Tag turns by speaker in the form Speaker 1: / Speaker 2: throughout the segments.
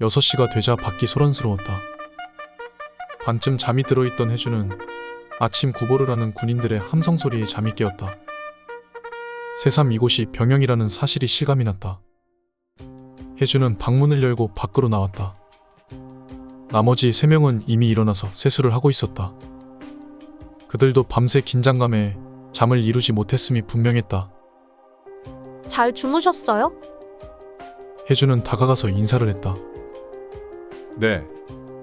Speaker 1: 6시가 되자 밖이 소란스러웠다. 반쯤 잠이 들어있던 혜주는 아침 구보를 하는 군인들의 함성 소리에 잠이 깨었다. 새삼 이곳이 병영이라는 사실이 실감이 났다. 혜주는 방문을 열고 밖으로 나왔다. 나머지 3명은 이미 일어나서 세수를 하고 있었다. 그들도 밤새 긴장감에 잠을 이루지 못했음이 분명했다.
Speaker 2: 잘 주무셨어요?
Speaker 1: 혜주는 다가가서 인사를 했다.
Speaker 3: 네,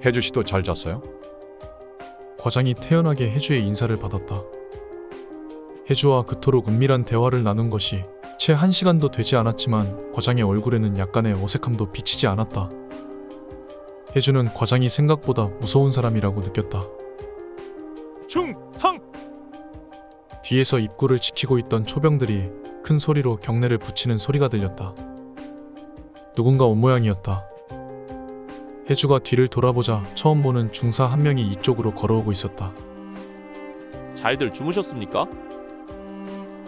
Speaker 3: 혜주 씨도 잘 잤어요?
Speaker 1: 과장이 태연하게 혜주의 인사를 받았다. 혜주와 그토록 은밀한 대화를 나눈 것이 채 1시간도 되지 않았지만 과장의 얼굴에는 약간의 어색함도 비치지 않았다. 혜주는 과장이 생각보다 무서운 사람이라고 느꼈다.
Speaker 4: 충성!
Speaker 1: 뒤에서 입구를 지키고 있던 초병들이 큰 소리로 경례를 붙이는 소리가 들렸다. 누군가 온 모양이었다. 혜주가 뒤를 돌아보자 처음 보는 중사 한 명이 이쪽으로 걸어오고 있었다.
Speaker 4: 잘들 주무셨습니까?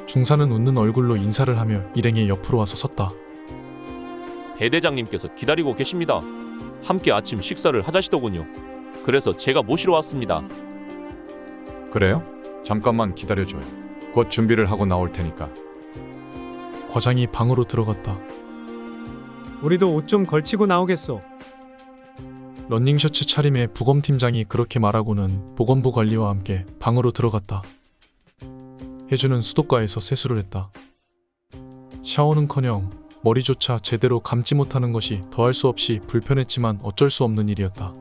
Speaker 1: 중사는 웃는 얼굴로 인사를 하며 일행의 옆으로 와서 섰다.
Speaker 4: 대대장님께서 기다리고 계십니다. 함께 아침 식사를 하자시더군요. 그래서 제가 모시러 왔습니다.
Speaker 3: 그래요? 잠깐만 기다려줘요. 곧 준비를 하고 나올 테니까.
Speaker 1: 과장이 방으로 들어갔다.
Speaker 5: 우리도 옷 좀 걸치고 나오겠소.
Speaker 1: 러닝셔츠 차림의 부검팀장이 그렇게 말하고는 보건부 관리와 함께 방으로 들어갔다. 혜주는 수도가에서 세수를 했다. 샤워는커녕 머리조차 제대로 감지 못하는 것이 더할 수 없이 불편했지만 어쩔 수 없는 일이었다.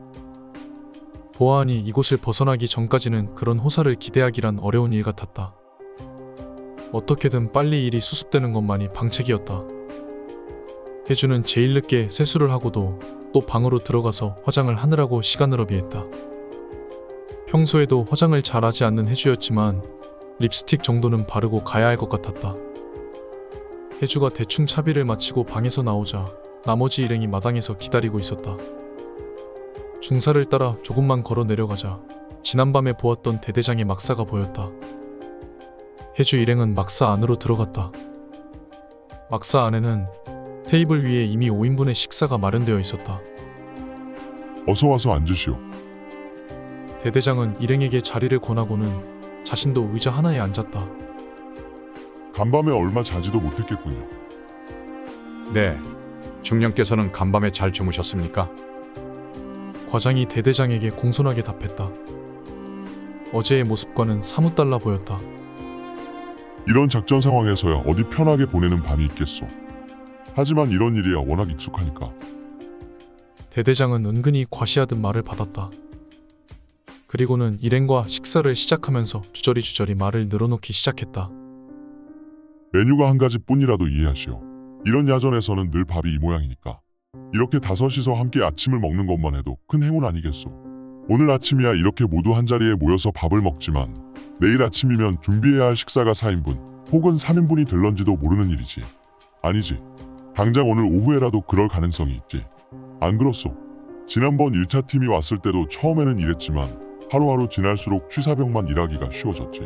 Speaker 1: 보아하니 이곳을 벗어나기 전까지는 그런 호사를 기대하기란 어려운 일 같았다. 어떻게든 빨리 일이 수습되는 것만이 방책이었다. 혜주는 제일 늦게 세수를 하고도 또 방으로 들어가서 화장을 하느라고 시간을 허비했다. 평소에도 화장을 잘하지 않는 혜주였지만 립스틱 정도는 바르고 가야 할 것 같았다. 혜주가 대충 차비를 마치고 방에서 나오자 나머지 일행이 마당에서 기다리고 있었다. 중사를 따라 조금만 걸어 내려가자 지난밤에 보았던 대대장의 막사가 보였다. 혜주 일행은 막사 안으로 들어갔다. 막사 안에는 테이블 위에 이미 5인분의 식사가 마련되어 있었다.
Speaker 6: 어서 와서 앉으시오.
Speaker 1: 대대장은 일행에게 자리를 권하고는 자신도 의자 하나에 앉았다.
Speaker 6: 간밤에 얼마 자지도 못했겠군요.
Speaker 3: 네, 중령께서는 간밤에 잘 주무셨습니까?
Speaker 1: 과장이 대대장에게 공손하게 답했다. 어제의 모습과는 사뭇 달라 보였다.
Speaker 6: 이런 작전 상황에서야 어디 편하게 보내는 밤이 있겠소. 하지만 이런 일이야 워낙 익숙하니까.
Speaker 1: 대대장은 은근히 과시하듯 말을 받았다. 그리고는 일행과 식사를 시작하면서 주저리 말을 늘어놓기 시작했다.
Speaker 6: 메뉴가 한 가지뿐이라도 이해하시오. 이런 야전에서는 늘 밥이 이 모양이니까. 이렇게 5이서 함께 아침을 먹는 것만 해도 큰 행운 아니겠소. 오늘 아침이야 이렇게 모두 한자리에 모여서 밥을 먹지만 내일 아침이면 준비해야 할 식사가 4인분 혹은 3인분이 될런지도 모르는 일이지. 아니지. 당장 오늘 오후에라도 그럴 가능성이 있지. 안 그렇소? 지난번 1차 팀이 왔을 때도 처음에는 이랬지만 하루하루 지날수록 취사병만 일하기가 쉬워졌지.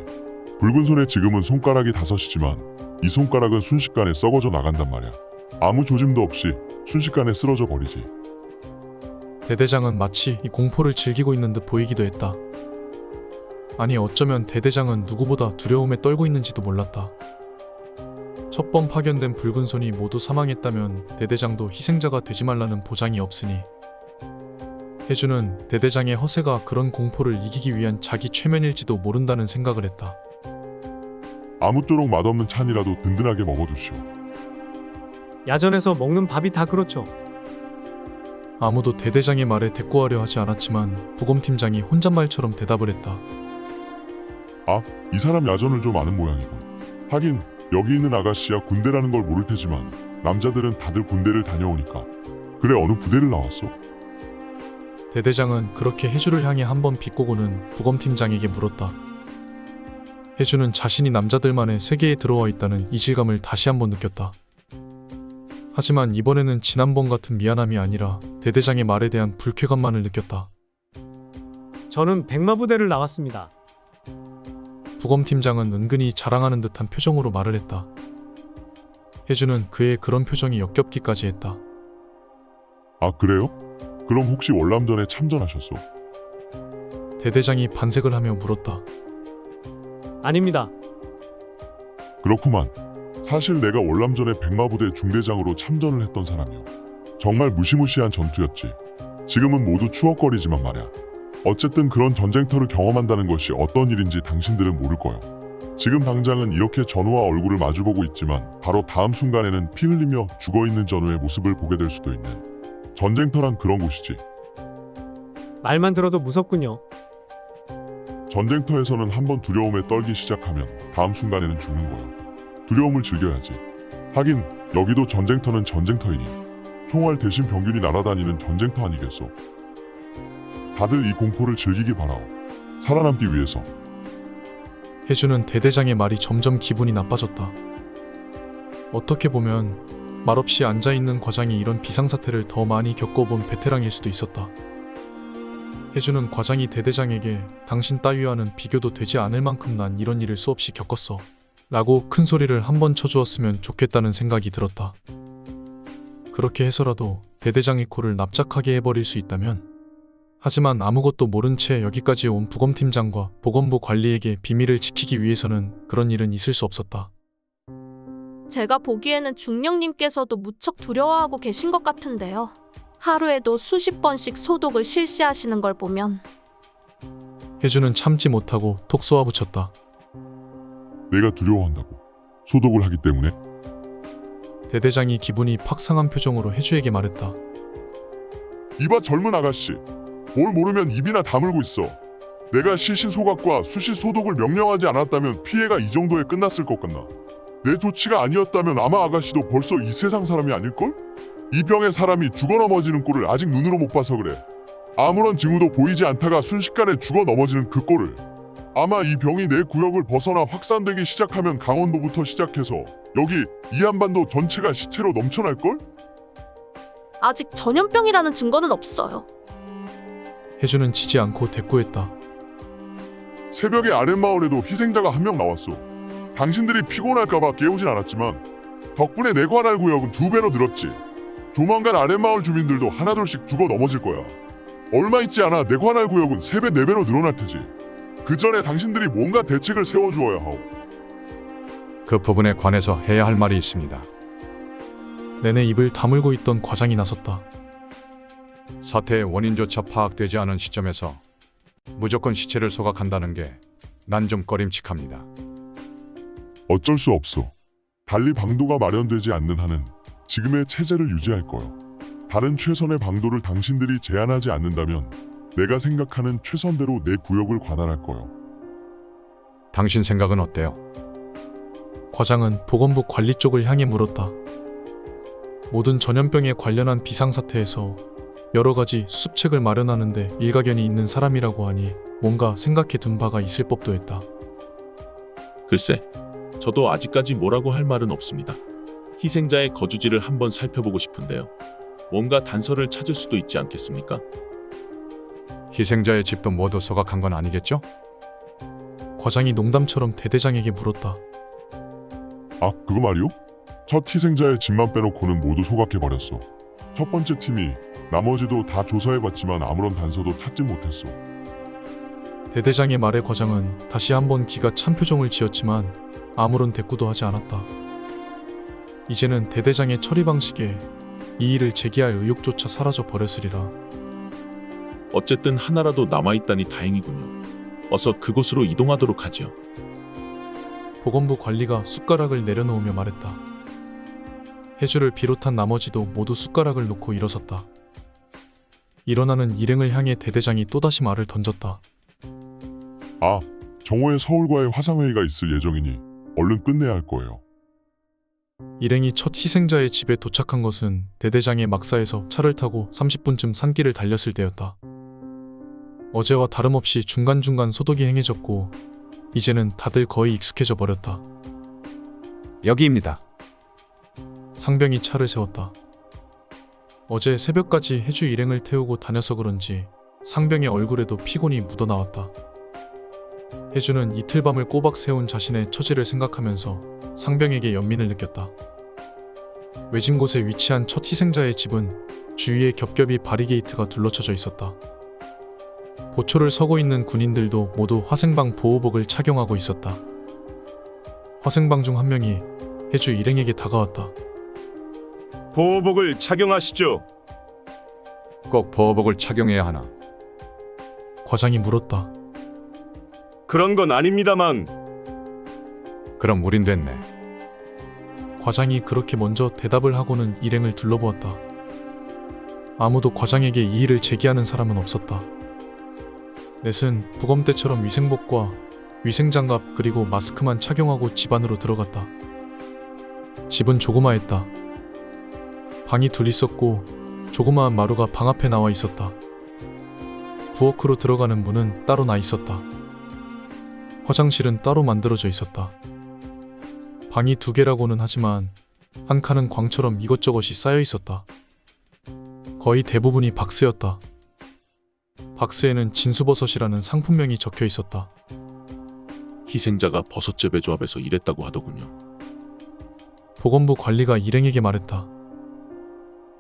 Speaker 6: 붉은 손에 지금은 손가락이 5이지만 이 손가락은 순식간에 썩어져 나간단 말이야. 아무 조짐도 없이 순식간에 쓰러져 버리지.
Speaker 1: 대대장은 마치 이 공포를 즐기고 있는 듯 보이기도 했다. 아니 어쩌면 대대장은 누구보다 두려움에 떨고 있는지도 몰랐다. 첫 번 파견된 붉은 손이 모두 사망했다면 대대장도 희생자가 되지 말라는 보장이 없으니 혜주는 대대장의 허세가 그런 공포를 이기기 위한 자기 최면일지도 모른다는 생각을 했다.
Speaker 6: 아무쪼록 맛없는 찬이라도 든든하게 먹어두시오.
Speaker 5: 야전에서 먹는 밥이 다 그렇죠.
Speaker 1: 아무도 대대장의 말에 대꾸하려 하지 않았지만 부검팀장이 혼잣말처럼 대답을 했다.
Speaker 6: 아, 이 사람 야전을 좀 아는 모양이군. 하긴 여기 있는 아가씨야 군대라는 걸 모를 테지만 남자들은 다들 군대를 다녀오니까. 그래 어느 부대를 나왔어?
Speaker 1: 대대장은 그렇게 혜주를 향해 한번 비꼬고는 부검팀장에게 물었다. 혜주는 자신이 남자들만의 세계에 들어와 있다는 이질감을 다시 한번 느꼈다. 하지만 이번에는 지난번 같은 미안함이 아니라 대대장의 말에 대한 불쾌감만을 느꼈다.
Speaker 5: 저는 백마부대를 나왔습니다.
Speaker 1: 부검팀장은 은근히 자랑하는 듯한 표정으로 말을 했다. 혜주는 그의 그런 표정이 역겹기까지 했다.
Speaker 6: 아 그래요? 그럼 혹시 월남전에 참전하셨소?
Speaker 1: 대대장이 반색을 하며 물었다.
Speaker 5: 아닙니다.
Speaker 6: 그렇구만. 사실 내가 월남전에 백마부대 중대장으로 참전을 했던 사람이요. 정말 무시무시한 전투였지. 지금은 모두 추억거리지만 말야. 어쨌든 그런 전쟁터를 경험한다는 것이 어떤 일인지 당신들은 모를 거요. 지금 당장은 이렇게 전우와 얼굴을 마주보고 있지만 바로 다음 순간에는 피 흘리며 죽어있는 전우의 모습을 보게 될 수도 있는 전쟁터란 그런 곳이지.
Speaker 5: 말만 들어도 무섭군요.
Speaker 6: 전쟁터에서는 한번 두려움에 떨기 시작하면 다음 순간에는 죽는 거야. 두려움을 즐겨야지. 하긴 여기도 전쟁터는 전쟁터이니 총알 대신 병균이 날아다니는 전쟁터 아니겠소. 다들 이 공포를 즐기기 바라오. 살아남기 위해서.
Speaker 1: 해주는 대대장의 말이 점점 기분이 나빠졌다. 어떻게 보면 말없이 앉아있는 과장이 이런 비상사태를 더 많이 겪어본 베테랑일 수도 있었다. 해주는 과장이 대대장에게 당신 따위와는 비교도 되지 않을 만큼 난 이런 일을 수없이 겪었어 라고 큰 소리를 한번 쳐주었으면 좋겠다는 생각이 들었다. 그렇게 해서라도 대대장의 코를 납작하게 해버릴 수 있다면, 하지만 아무것도 모른 채 여기까지 온 부검팀장과 보건부 관리에게 비밀을 지키기 위해서는 그런 일은 있을 수 없었다.
Speaker 2: 제가 보기에는 중령님께서도 무척 두려워하고 계신 것 같은데요. 하루에도 수십 번씩 소독을 실시하시는 걸 보면.
Speaker 1: 해주는 참지 못하고 톡 쏘아붙였다.
Speaker 6: 내가 두려워한다고? 소독을 하기 때문에?
Speaker 1: 대대장이 기분이 팍 상한 표정으로 해주에게 말했다.
Speaker 6: 이봐 젊은 아가씨. 뭘 모르면 입이나 다물고 있어. 내가 시신소각과 수시소독을 명령하지 않았다면 피해가 이 정도에 끝났을 것 같나? 내 조치가 아니었다면 아마 아가씨도 벌써 이 세상 사람이 아닐걸? 이 병에 사람이 죽어 넘어지는 꼴을 아직 눈으로 못 봐서 그래. 아무런 징후도 보이지 않다가 순식간에 죽어 넘어지는 그 꼴을. 아마 이 병이 내 구역을 벗어나 확산되기 시작하면 강원도부터 시작해서 여기 이한반도 전체가 시체로 넘쳐날걸?
Speaker 2: 아직 전염병이라는 증거는 없어요.
Speaker 1: 해주는 지지 않고 대꾸했다.
Speaker 6: 새벽에 아랫마을에도 희생자가 한 명 나왔어. 당신들이 피곤할까봐 깨우진 않았지만 덕분에 내 관할 구역은 2배로 늘었지. 조만간 아랫마을 주민들도 하나둘씩 죽어 넘어질 거야. 얼마 있지 않아 내 관할 구역은 3배, 4배로 늘어날 테지. 그 전에 당신들이 뭔가 대책을 세워주어야 하오.
Speaker 3: 그 부분에 관해서 해야 할 말이 있습니다.
Speaker 1: 내내 입을 다물고 있던 과장이 나섰다.
Speaker 3: 사태의 원인조차 파악되지 않은 시점에서 무조건 시체를 소각한다는 게 난 좀 꺼림칙합니다.
Speaker 6: 어쩔 수 없어. 달리 방도가 마련되지 않는 한은 지금의 체제를 유지할 거요. 다른 최선의 방도를 당신들이 제안하지 않는다면 내가 생각하는 최선대로 내 구역을 관할할 거요.
Speaker 3: 당신 생각은 어때요?
Speaker 1: 과장은 보건부 관리 쪽을 향해 물었다. 모든 전염병에 관련한 비상사태에서 여러 가지 수습책을 마련하는데 일가견이 있는 사람이라고 하니 뭔가 생각해 둔 바가 있을 법도 했다.
Speaker 7: 글쎄, 저도 아직까지 뭐라고 할 말은 없습니다. 희생자의 거주지를 한번 살펴보고 싶은데요. 뭔가 단서를 찾을 수도 있지 않겠습니까?
Speaker 3: 희생자의 집도 모두 소각한 건 아니겠죠?
Speaker 1: 과장이 농담처럼 대대장에게 물었다.
Speaker 6: 아, 그거 말이요? 첫 희생자의 집만 빼놓고는 모두 소각해버렸어. 첫 번째 팀이 나머지도 다 조사해봤지만 아무런 단서도 찾지 못했어.
Speaker 1: 대대장의 말에 과장은 다시 한번 기가 찬 표정을 지었지만 아무런 대꾸도 하지 않았다. 이제는 대대장의 처리 방식에 이 일을 제기할 의욕조차 사라져 버렸으리라.
Speaker 7: 어쨌든 하나라도 남아있다니 다행이군요. 어서 그곳으로 이동하도록 하지요.
Speaker 1: 보건부 관리가 숟가락을 내려놓으며 말했다. 해주를 비롯한 나머지도 모두 숟가락을 놓고 일어섰다. 일어나는 일행을 향해 대대장이 또다시 말을 던졌다.
Speaker 6: 아, 정오에 서울과의 화상회의가 있을 예정이니 얼른 끝내야 할 거예요.
Speaker 1: 일행이 첫 희생자의 집에 도착한 것은 대대장의 막사에서 차를 타고 30분쯤 산길을 달렸을 때였다. 어제와 다름없이 중간중간 소독이 행해졌고 이제는 다들 거의 익숙해져 버렸다.
Speaker 3: 여기입니다.
Speaker 1: 상병이 차를 세웠다. 어제 새벽까지 해주 일행을 태우고 다녀서 그런지 상병의 얼굴에도 피곤이 묻어나왔다. 해주는 이틀 밤을 꼬박 세운 자신의 처지를 생각하면서 상병에게 연민을 느꼈다. 외진 곳에 위치한 첫 희생자의 집은 주위에 겹겹이 바리게이트가 둘러쳐져 있었다. 보초를 서고 있는 군인들도 모두 화생방 보호복을 착용하고 있었다. 화생방 중 한 명이 해주 일행에게 다가왔다.
Speaker 8: 보호복을 착용하시죠.
Speaker 3: 꼭 보호복을 착용해야 하나?
Speaker 1: 과장이 물었다.
Speaker 8: 그런 건 아닙니다만
Speaker 3: 그럼 우린 됐네.
Speaker 1: 과장이 그렇게 먼저 대답을 하고는 일행을 둘러보았다. 아무도 과장에게 이의를 제기하는 사람은 없었다. 넷은 부검 때처럼 위생복과 위생장갑 그리고 마스크만 착용하고 집 안으로 들어갔다. 집은 조그마했다. 방이 둘 있었고 조그마한 마루가 방 앞에 나와 있었다. 부엌으로 들어가는 문은 따로 나 있었다. 화장실은 따로 만들어져 있었다. 방이 두 개라고는 하지만 한 칸은 광처럼 이것저것이 쌓여 있었다. 거의 대부분이 박스였다. 박스에는 진수버섯이라는 상품명이 적혀 있었다.
Speaker 7: 희생자가 버섯 재배 조합에서 일했다고 하더군요.
Speaker 1: 보건부 관리가 일행에게 말했다.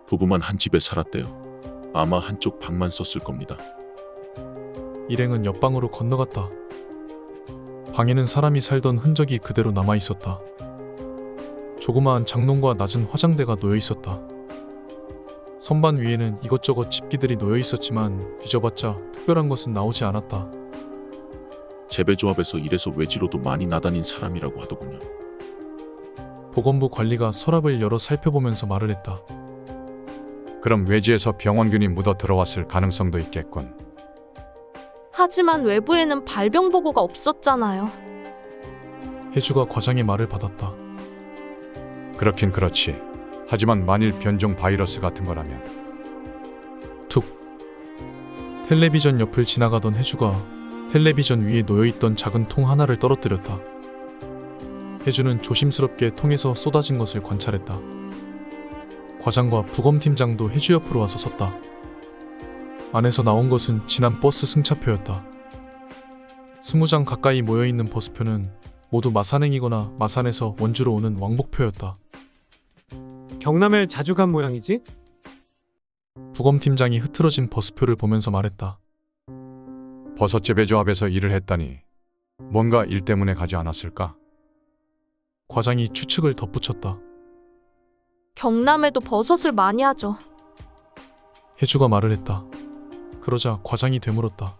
Speaker 7: 부부만 한 집에 살았대요. 아마 한쪽 방만 썼을 겁니다.
Speaker 1: 일행은 옆방으로 건너갔다. 방에는 사람이 살던 흔적이 그대로 남아 있었다. 조그마한 장롱과 낮은 화장대가 놓여 있었다. 선반 위에는 이것저것 집기들이 놓여 있었지만 뒤져봤자 특별한 것은 나오지 않았다.
Speaker 7: 재배 조합에서 일해서 외지로도 많이 나다닌 사람이라고 하더군요.
Speaker 1: 보건부 관리가 서랍을 열어 살펴보면서 말을 했다.
Speaker 3: 그럼 외지에서 병원균이 묻어 들어왔을 가능성도 있겠군.
Speaker 2: 하지만 외부에는 발병 보고가 없었잖아요.
Speaker 1: 해주가 과장의 말을 받았다.
Speaker 3: 그렇긴 그렇지. 하지만 만일 변종 바이러스 같은 거라면.
Speaker 1: 툭. 텔레비전 옆을 지나가던 해주가 텔레비전 위에 놓여있던 작은 통 하나를 떨어뜨렸다. 해주는 조심스럽게 통에서 쏟아진 것을 관찰했다. 과장과 부검팀장도 해주 옆으로 와서 섰다. 안에서 나온 것은 지난 버스 승차표였다. 20장 가까이 모여있는 버스표는 모두 마산행이거나 마산에서 원주로 오는 왕복표였다.
Speaker 5: 경남에 자주 간 모양이지?
Speaker 1: 부검팀장이 흐트러진 버스표를 보면서 말했다.
Speaker 3: 버섯 재배 조합에서 일을 했다니 뭔가 일 때문에 가지 않았을까?
Speaker 1: 과장이 추측을 덧붙였다.
Speaker 2: 경남에도 버섯을 많이 하죠.
Speaker 1: 해주가 말을 했다. 그러자 과장이 되물었다.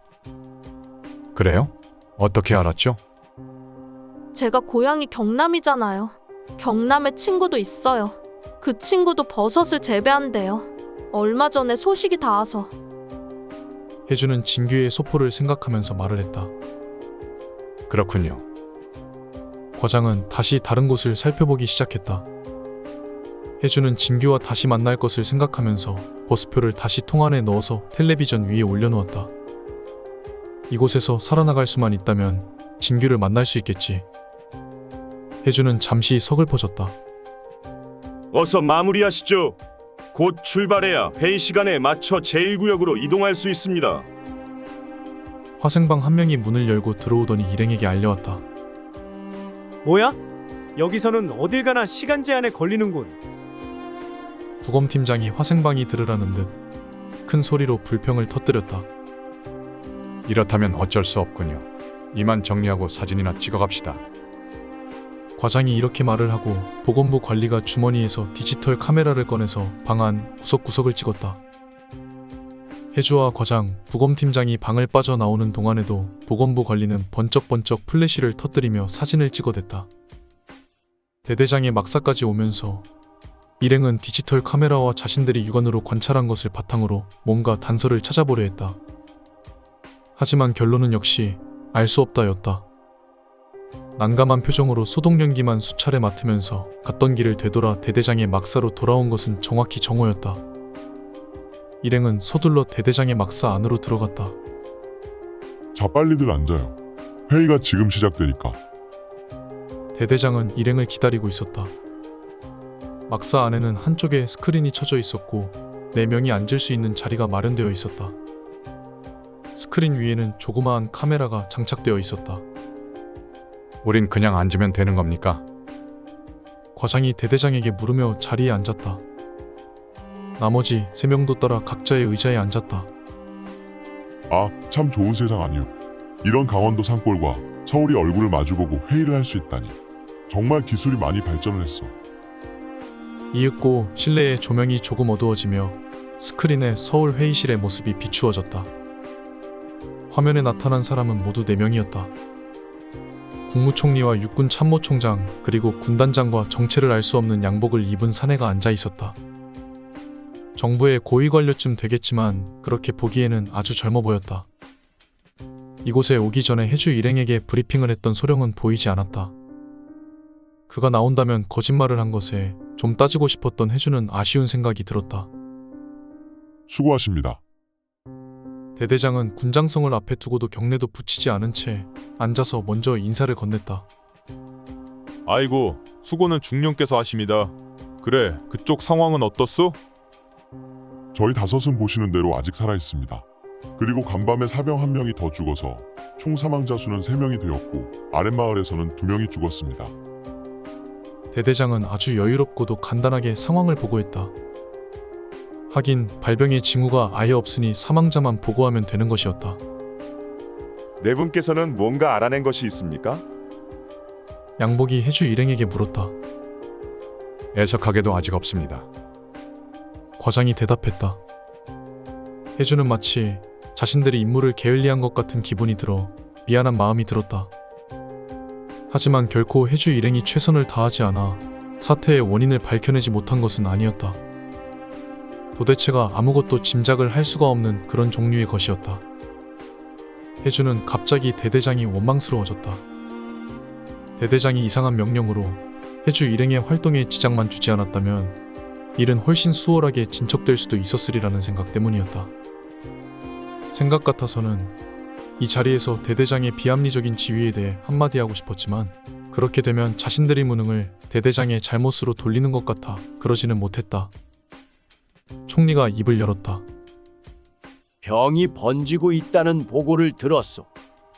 Speaker 3: 그래요? 어떻게 알았죠?
Speaker 2: 제가 고향이 경남이잖아요. 경남에 친구도 있어요. 그 친구도 버섯을 재배한대요. 얼마 전에 소식이 닿아서.
Speaker 1: 해주는 진규의 소포를 생각하면서 말을 했다.
Speaker 3: 그렇군요.
Speaker 1: 과장은 다시 다른 곳을 살펴보기 시작했다. 해주는 진규와 다시 만날 것을 생각하면서 버스표를 다시 통 안에 넣어서 텔레비전 위에 올려놓았다. 이곳에서 살아나갈 수만 있다면 진규를 만날 수 있겠지. 해주는 잠시 서글퍼졌다.
Speaker 8: 어서 마무리하시죠. 곧 출발해야 회의 시간에 맞춰 제1구역으로 이동할 수 있습니다.
Speaker 1: 화생방 한 명이 문을 열고 들어오더니 일행에게 알려왔다.
Speaker 5: 뭐야? 여기서는 어딜 가나 시간 제한에 걸리는군.
Speaker 1: 부검팀장이 화생방이 들으라는 듯 큰 소리로 불평을 터뜨렸다.
Speaker 3: 이렇다면 어쩔 수 없군요. 이만 정리하고 사진이나 찍어갑시다.
Speaker 1: 과장이 이렇게 말을 하고 보건부 관리가 주머니에서 디지털 카메라를 꺼내서 방 안 구석구석을 찍었다. 해주와 과장, 부검팀장이 방을 빠져나오는 동안에도 보건부 관리는 번쩍번쩍 플래시를 터뜨리며 사진을 찍어댔다. 대대장의 막사까지 오면서 일행은 디지털 카메라와 자신들이 육안으로 관찰한 것을 바탕으로 뭔가 단서를 찾아보려 했다. 하지만 결론은 역시 알 수 없다였다. 난감한 표정으로 소독연기만 수차례 맡으면서 갔던 길을 되돌아 대대장의 막사로 돌아온 것은 정확히 정오였다. 일행은 서둘러 대대장의 막사 안으로 들어갔다.
Speaker 6: 자, 빨리들 앉아요. 회의가 지금 시작되니까.
Speaker 1: 대대장은 일행을 기다리고 있었다. 막사 안에는 한쪽에 스크린이 쳐져 있었고 4명이 앉을 수 있는 자리가 마련되어 있었다. 스크린 위에는 조그마한 카메라가 장착되어 있었다.
Speaker 3: 우린 그냥 앉으면 되는 겁니까?
Speaker 1: 과장이 대대장에게 물으며 자리에 앉았다. 나머지 3명도 따라 각자의 의자에 앉았다.
Speaker 6: 아, 참 좋은 세상 아니오. 이런 강원도 산골과 서울이 얼굴을 마주보고 회의를 할 수 있다니. 정말 기술이 많이 발전을 했어.
Speaker 1: 이윽고 실내의 조명이 조금 어두워지며 스크린에 서울 회의실의 모습이 비추어졌다. 화면에 나타난 사람은 모두 4명이었다. 국무총리와 육군 참모총장 그리고 군단장과 정체를 알 수 없는 양복을 입은 사내가 앉아 있었다. 정부의 고위 관료쯤 되겠지만 그렇게 보기에는 아주 젊어 보였다. 이곳에 오기 전에 해주 일행에게 브리핑을 했던 소령은 보이지 않았다. 그가 나온다면 거짓말을 한 것에 좀 따지고 싶었던 해주는 아쉬운 생각이 들었다.
Speaker 6: 수고하십니다.
Speaker 1: 대대장은 군장성을 앞에 두고도 경례도 붙이지 않은 채 앉아서 먼저 인사를 건넸다.
Speaker 9: 아이고, 수고는 중령께서 하십니다. 그래, 그쪽 상황은 어떻소?
Speaker 6: 저희 5은 보시는 대로 아직 살아있습니다. 그리고 간밤에 사병 1명이 더 죽어서 총 사망자 수는 3명이 되었고 아랫마을에서는 2명이 죽었습니다.
Speaker 1: 대대장은 아주 여유롭고도 간단하게 상황을 보고했다. 하긴 발병의 징후가 아예 없으니 사망자만 보고하면 되는 것이었다.
Speaker 8: 네 분께서는 뭔가 알아낸 것이 있습니까?
Speaker 1: 양복이 해주 일행에게 물었다.
Speaker 3: 애석하게도 아직 없습니다.
Speaker 1: 과장이 대답했다. 해주는 마치 자신들이 임무를 게을리한 것 같은 기분이 들어 미안한 마음이 들었다. 하지만 결코 해주 일행이 최선을 다하지 않아 사태의 원인을 밝혀내지 못한 것은 아니었다. 도대체가 아무것도 짐작을 할 수가 없는 그런 종류의 것이었다. 해주는 갑자기 대대장이 원망스러워졌다. 대대장이 이상한 명령으로 해주 일행의 활동에 지장만 주지 않았다면 일은 훨씬 수월하게 진척될 수도 있었으리라는 생각 때문이었다. 생각 같아서는 이 자리에서 대대장의 비합리적인 지위에 대해 한마디 하고 싶었지만 그렇게 되면 자신들의 무능을 대대장의 잘못으로 돌리는 것 같아 그러지는 못했다. 총리가 입을 열었다.
Speaker 10: 병이 번지고 있다는 보고를 들었소.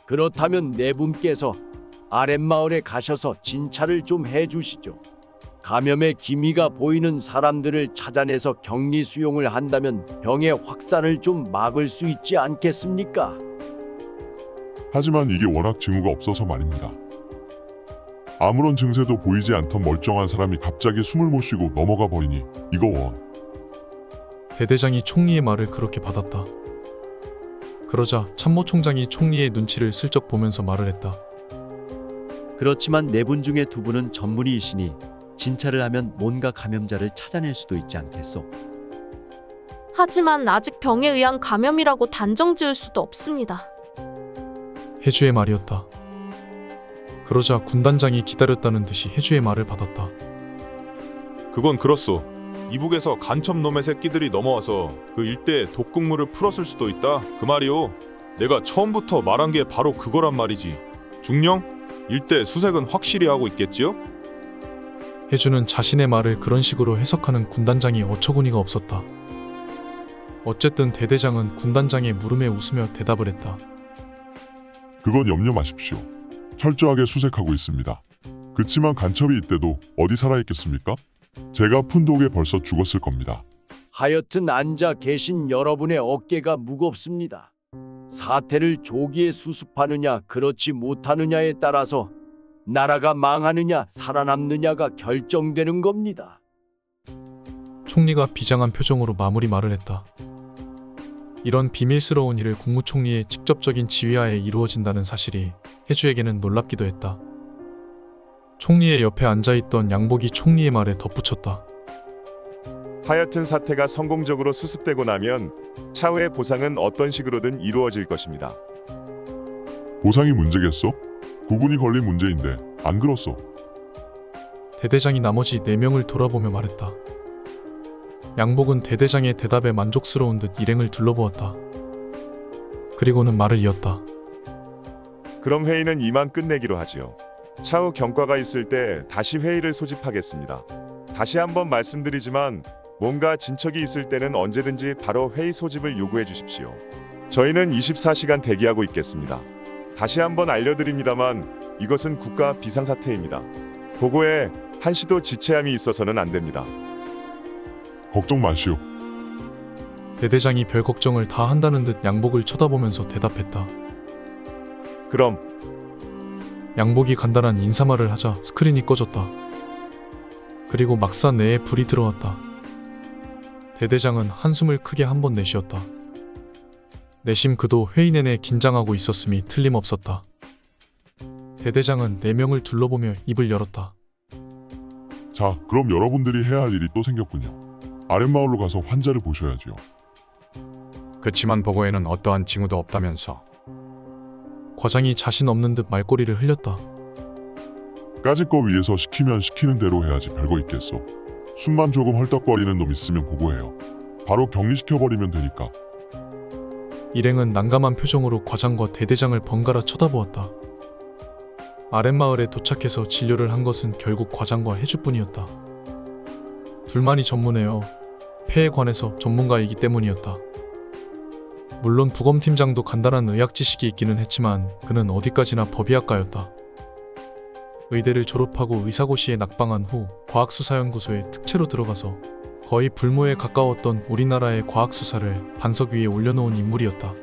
Speaker 10: 그렇다면 네 분께서 아랫마을에 가셔서 진찰을 좀 해주시죠. 감염의 기미가 보이는 사람들을 찾아내서 격리 수용을 한다면 병의 확산을 좀 막을 수 있지 않겠습니까?
Speaker 6: 하지만 이게 워낙 징후가 없어서 말입니다. 아무런 증세도 보이지 않던 멀쩡한 사람이 갑자기 숨을 못 쉬고 넘어가 버리니 이거 원.
Speaker 1: 대대장이 총리의 말을 그렇게 받았다. 그러자 참모총장이 총리의 눈치를 슬쩍 보면서 말을 했다.
Speaker 11: 그렇지만 4분 중에 2분은 전문의이시니 진찰을 하면 뭔가 감염자를 찾아낼 수도 있지 않겠소?
Speaker 2: 하지만 아직 병에 의한 감염이라고 단정 지을 수도 없습니다.
Speaker 1: 해주의 말이었다. 그러자 군단장이 기다렸다는 듯이 해주의 말을 받았다.
Speaker 9: 그건 그렇소. 이북에서 간첩놈의 새끼들이 넘어와서 그 일대에 독극물을 풀었을 수도 있다. 그 말이오. 내가 처음부터 말한 게 바로 그거란 말이지. 중령? 일대 수색은 확실히 하고 있겠지요?
Speaker 1: 해주는 자신의 말을 그런 식으로 해석하는 군단장이 어처구니가 없었다. 어쨌든 대대장은 군단장의 물음에 웃으며 대답을 했다.
Speaker 6: 그건 염려 마십시오. 철저하게 수색하고 있습니다. 그치만 간첩이 이때도 어디 살아있겠습니까? 제가 푼 독에 벌써 죽었을 겁니다.
Speaker 10: 하여튼 앉아 계신 여러분의 어깨가 무겁습니다. 사태를 조기에 수습하느냐 그렇지 못하느냐에 따라서 나라가 망하느냐 살아남느냐가 결정되는 겁니다.
Speaker 1: 총리가 비장한 표정으로 마무리 말을 했다. 이런 비밀스러운 일을 국무총리의 직접적인 지휘하에 이루어진다는 사실이 해주에게는 놀랍기도 했다. 총리의 옆에 앉아있던 양복이 총리의 말에 덧붙였다.
Speaker 8: 하여튼 사태가 성공적으로 수습되고 나면 차후의 보상은 어떤 식으로든 이루어질 것입니다.
Speaker 6: 보상이 문제겠어? 구군이 걸린 문제인데 안 그렇소?
Speaker 1: 대대장이 나머지 4명을 돌아보며 말했다. 양복은 대대장의 대답에 만족스러운 듯 일행을 둘러보았다. 그리고는 말을 이었다.
Speaker 8: 그럼 회의는 이만 끝내기로 하지요. 차후 경과가 있을 때 다시 회의를 소집하겠습니다. 다시 한번 말씀드리지만 뭔가 진척이 있을 때는 언제든지 바로 회의 소집을 요구해 주십시오. 저희는 24시간 대기하고 있겠습니다. 다시 한번 알려드립니다만 이것은 국가 비상사태입니다. 보고에 한시도 지체함이 있어서는 안 됩니다.
Speaker 6: 걱정 마시오.
Speaker 1: 대대장이 별 걱정을 다 한다는 듯 양복을 쳐다보면서 대답했다.
Speaker 8: 그럼
Speaker 1: 양복이 간단한 인사말을 하자 스크린이 꺼졌다. 그리고 막사 내에 불이 들어왔다. 대대장은 한숨을 크게 한 번 내쉬었다. 내심 그도 회의 내내 긴장하고 있었음이 틀림없었다. 대대장은 4명을 둘러보며 입을 열었다.
Speaker 6: 자, 그럼 여러분들이 해야 할 일이 또 생겼군요. 아랫마을로 가서 환자를 보셔야지요.
Speaker 3: 그치만 보고에는 어떠한 징후도 없다면서.
Speaker 1: 과장이 자신 없는 듯 말꼬리를 흘렸다.
Speaker 6: 까짓 거 위에서 시키면 시키는 대로 해야지 별거 있겠어. 숨만 조금 헐떡거리는 놈 있으면 보고해요. 바로 격리시켜버리면 되니까.
Speaker 1: 일행은 난감한 표정으로 과장과 대대장을 번갈아 쳐다보았다. 아랫마을에 도착해서 진료를 한 것은 결국 과장과 해주뿐이었다. 둘만이 전문해요. 폐에 관해서 전문가이기 때문이었다. 물론 부검팀장도 간단한 의학 지식이 있기는 했지만 그는 어디까지나 법의학과였다. 의대를 졸업하고 의사고시에 낙방한 후 과학수사연구소에 특채로 들어가서 거의 불모에 가까웠던 우리나라의 과학수사를 반석 위에 올려놓은 인물이었다.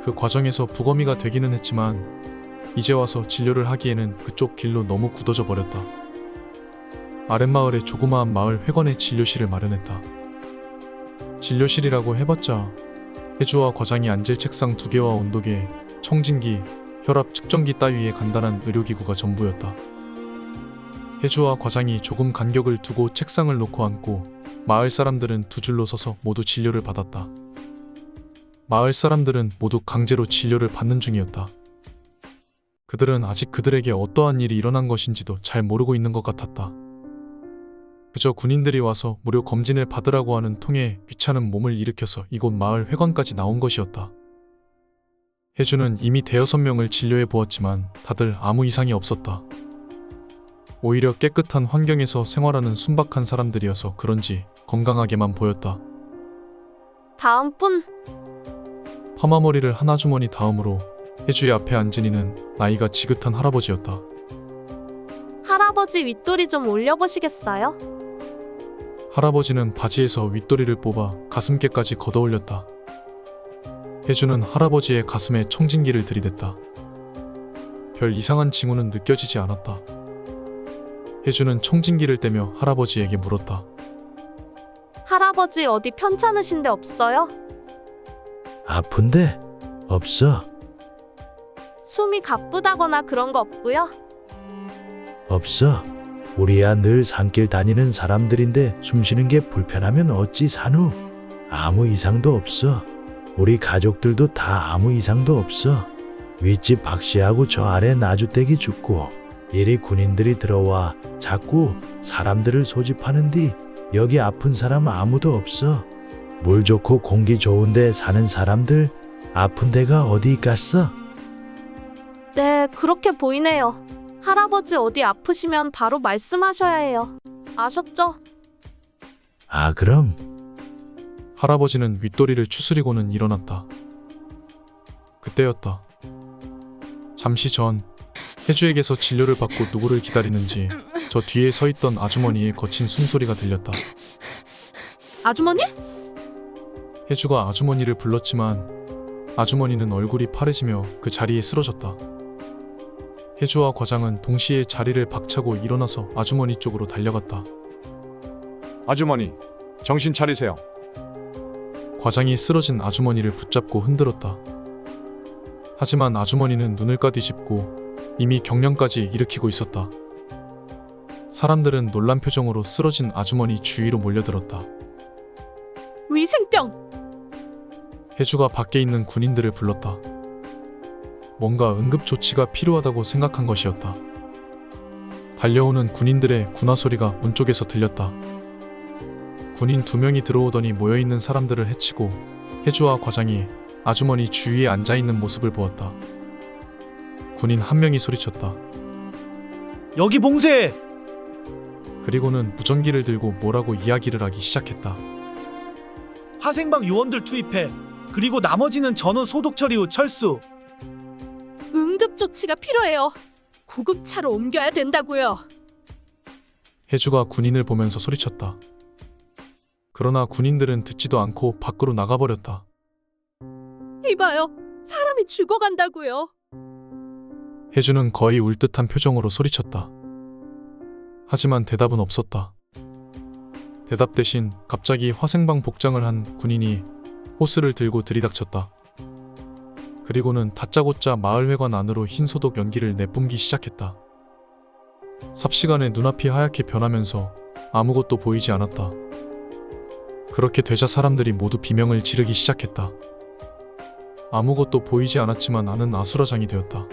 Speaker 1: 그 과정에서 부검의가 되기는 했지만 이제 와서 진료를 하기에는 그쪽 길로 너무 굳어져 버렸다. 아랫마을에 조그마한 마을 회관에 진료실을 마련했다. 진료실이라고 해봤자 해주와 과장이 앉을 책상 2개와 온도계, 청진기, 혈압 측정기 따위의 간단한 의료기구가 전부였다. 해주와 과장이 조금 간격을 두고 책상을 놓고 앉고 마을 사람들은 2줄로 서서 모두 진료를 받았다. 마을 사람들은 모두 강제로 진료를 받는 중이었다. 그들은 아직 그들에게 어떠한 일이 일어난 것인지도 잘 모르고 있는 것 같았다. 그저 군인들이 와서 무료 검진을 받으라고 하는 통에 귀찮은 몸을 일으켜서 이곳 마을 회관까지 나온 것이었다. 해주는 이미 5-6명을 진료해 보았지만 다들 아무 이상이 없었다. 오히려 깨끗한 환경에서 생활하는 순박한 사람들이어서 그런지 건강하게만 보였다.
Speaker 2: 다음 분.
Speaker 1: 파마머리를 한 아주머니 다음으로 해주의 앞에 앉은 이는 나이가 지긋한 할아버지였다.
Speaker 2: 할아버지 윗도리 좀 올려보시겠어요?
Speaker 1: 할아버지는 바지에서 윗도리를 뽑아 가슴께까지 걷어올렸다. 해주는 할아버지의 가슴에 청진기를 들이댔다. 별 이상한 징후는 느껴지지 않았다. 해주는 청진기를 떼며 할아버지에게 물었다.
Speaker 2: 할아버지 어디 편찮으신 데 없어요?
Speaker 12: 아픈데? 없어.
Speaker 2: 숨이 가쁘다거나 그런 거 없고요?
Speaker 12: 없어. 우리야 늘 산길 다니는 사람들인데 숨쉬는 게 불편하면 어찌 사누? 아무 이상도 없어. 우리 가족들도 다 아무 이상도 없어. 윗집 박씨하고 저 아래 나주댁이 죽고 이리 군인들이 들어와 자꾸 사람들을 소집하는디 여기 아픈 사람 아무도 없어. 물 좋고 공기 좋은데 사는 사람들 아픈 데가 어디 있겠어?
Speaker 2: 네, 그렇게 보이네요. 할아버지 어디 아프시면 바로 말씀하셔야 해요. 아셨죠?
Speaker 12: 아, 그럼?
Speaker 1: 할아버지는 윗도리를 추스리고는 일어났다. 그때였다. 잠시 전 해주에게서 진료를 받고 누구를 기다리는지 저 뒤에 서 있던 아주머니의 거친 숨소리가 들렸다.
Speaker 2: 아주머니?
Speaker 1: 해주가 아주머니를 불렀지만 아주머니는 얼굴이 파래지며 그 자리에 쓰러졌다. 해주와 과장은 동시에 자리를 박차고 일어나서 아주머니 쪽으로 달려갔다.
Speaker 3: 아주머니, 정신 차리세요.
Speaker 1: 과장이 쓰러진 아주머니를 붙잡고 흔들었다. 하지만 아주머니는 눈을 까뒤집고 이미 경련까지 일으키고 있었다. 사람들은 놀란 표정으로 쓰러진 아주머니 주위로 몰려들었다.
Speaker 2: 위생병!
Speaker 1: 해주가 밖에 있는 군인들을 불렀다. 뭔가 응급조치가 필요하다고 생각한 것이었다. 달려오는 군인들의 군화 소리가 문 쪽에서 들렸다. 군인 2명이 들어오더니 모여있는 사람들을 해치고 해주와 과장이 아주머니 주위에 앉아있는 모습을 보았다. 군인 1명이 소리쳤다.
Speaker 5: 여기 봉쇄!
Speaker 1: 그리고는 무전기를 들고 뭐라고 이야기를 하기 시작했다.
Speaker 5: 화생방 요원들 투입해. 그리고 나머지는 전원 소독 처리 후 철수.
Speaker 2: 응급조치가 필요해요. 구급차로 옮겨야 된다고요.
Speaker 1: 혜주가 군인을 보면서 소리쳤다. 그러나 군인들은 듣지도 않고 밖으로 나가버렸다.
Speaker 2: 이봐요. 사람이 죽어간다고요.
Speaker 1: 혜주는 거의 울 듯한 표정으로 소리쳤다. 하지만 대답은 없었다. 대답 대신 갑자기 화생방 복장을 한 군인이 호스를 들고 들이닥쳤다. 그리고는 다짜고짜 마을회관 안으로 흰 소독 연기를 내뿜기 시작했다. 삽시간에 눈앞이 하얗게 변하면서 아무것도 보이지 않았다. 그렇게 되자 사람들이 모두 비명을 지르기 시작했다. 아무것도 보이지 않았지만 나는 아수라장이 되었다.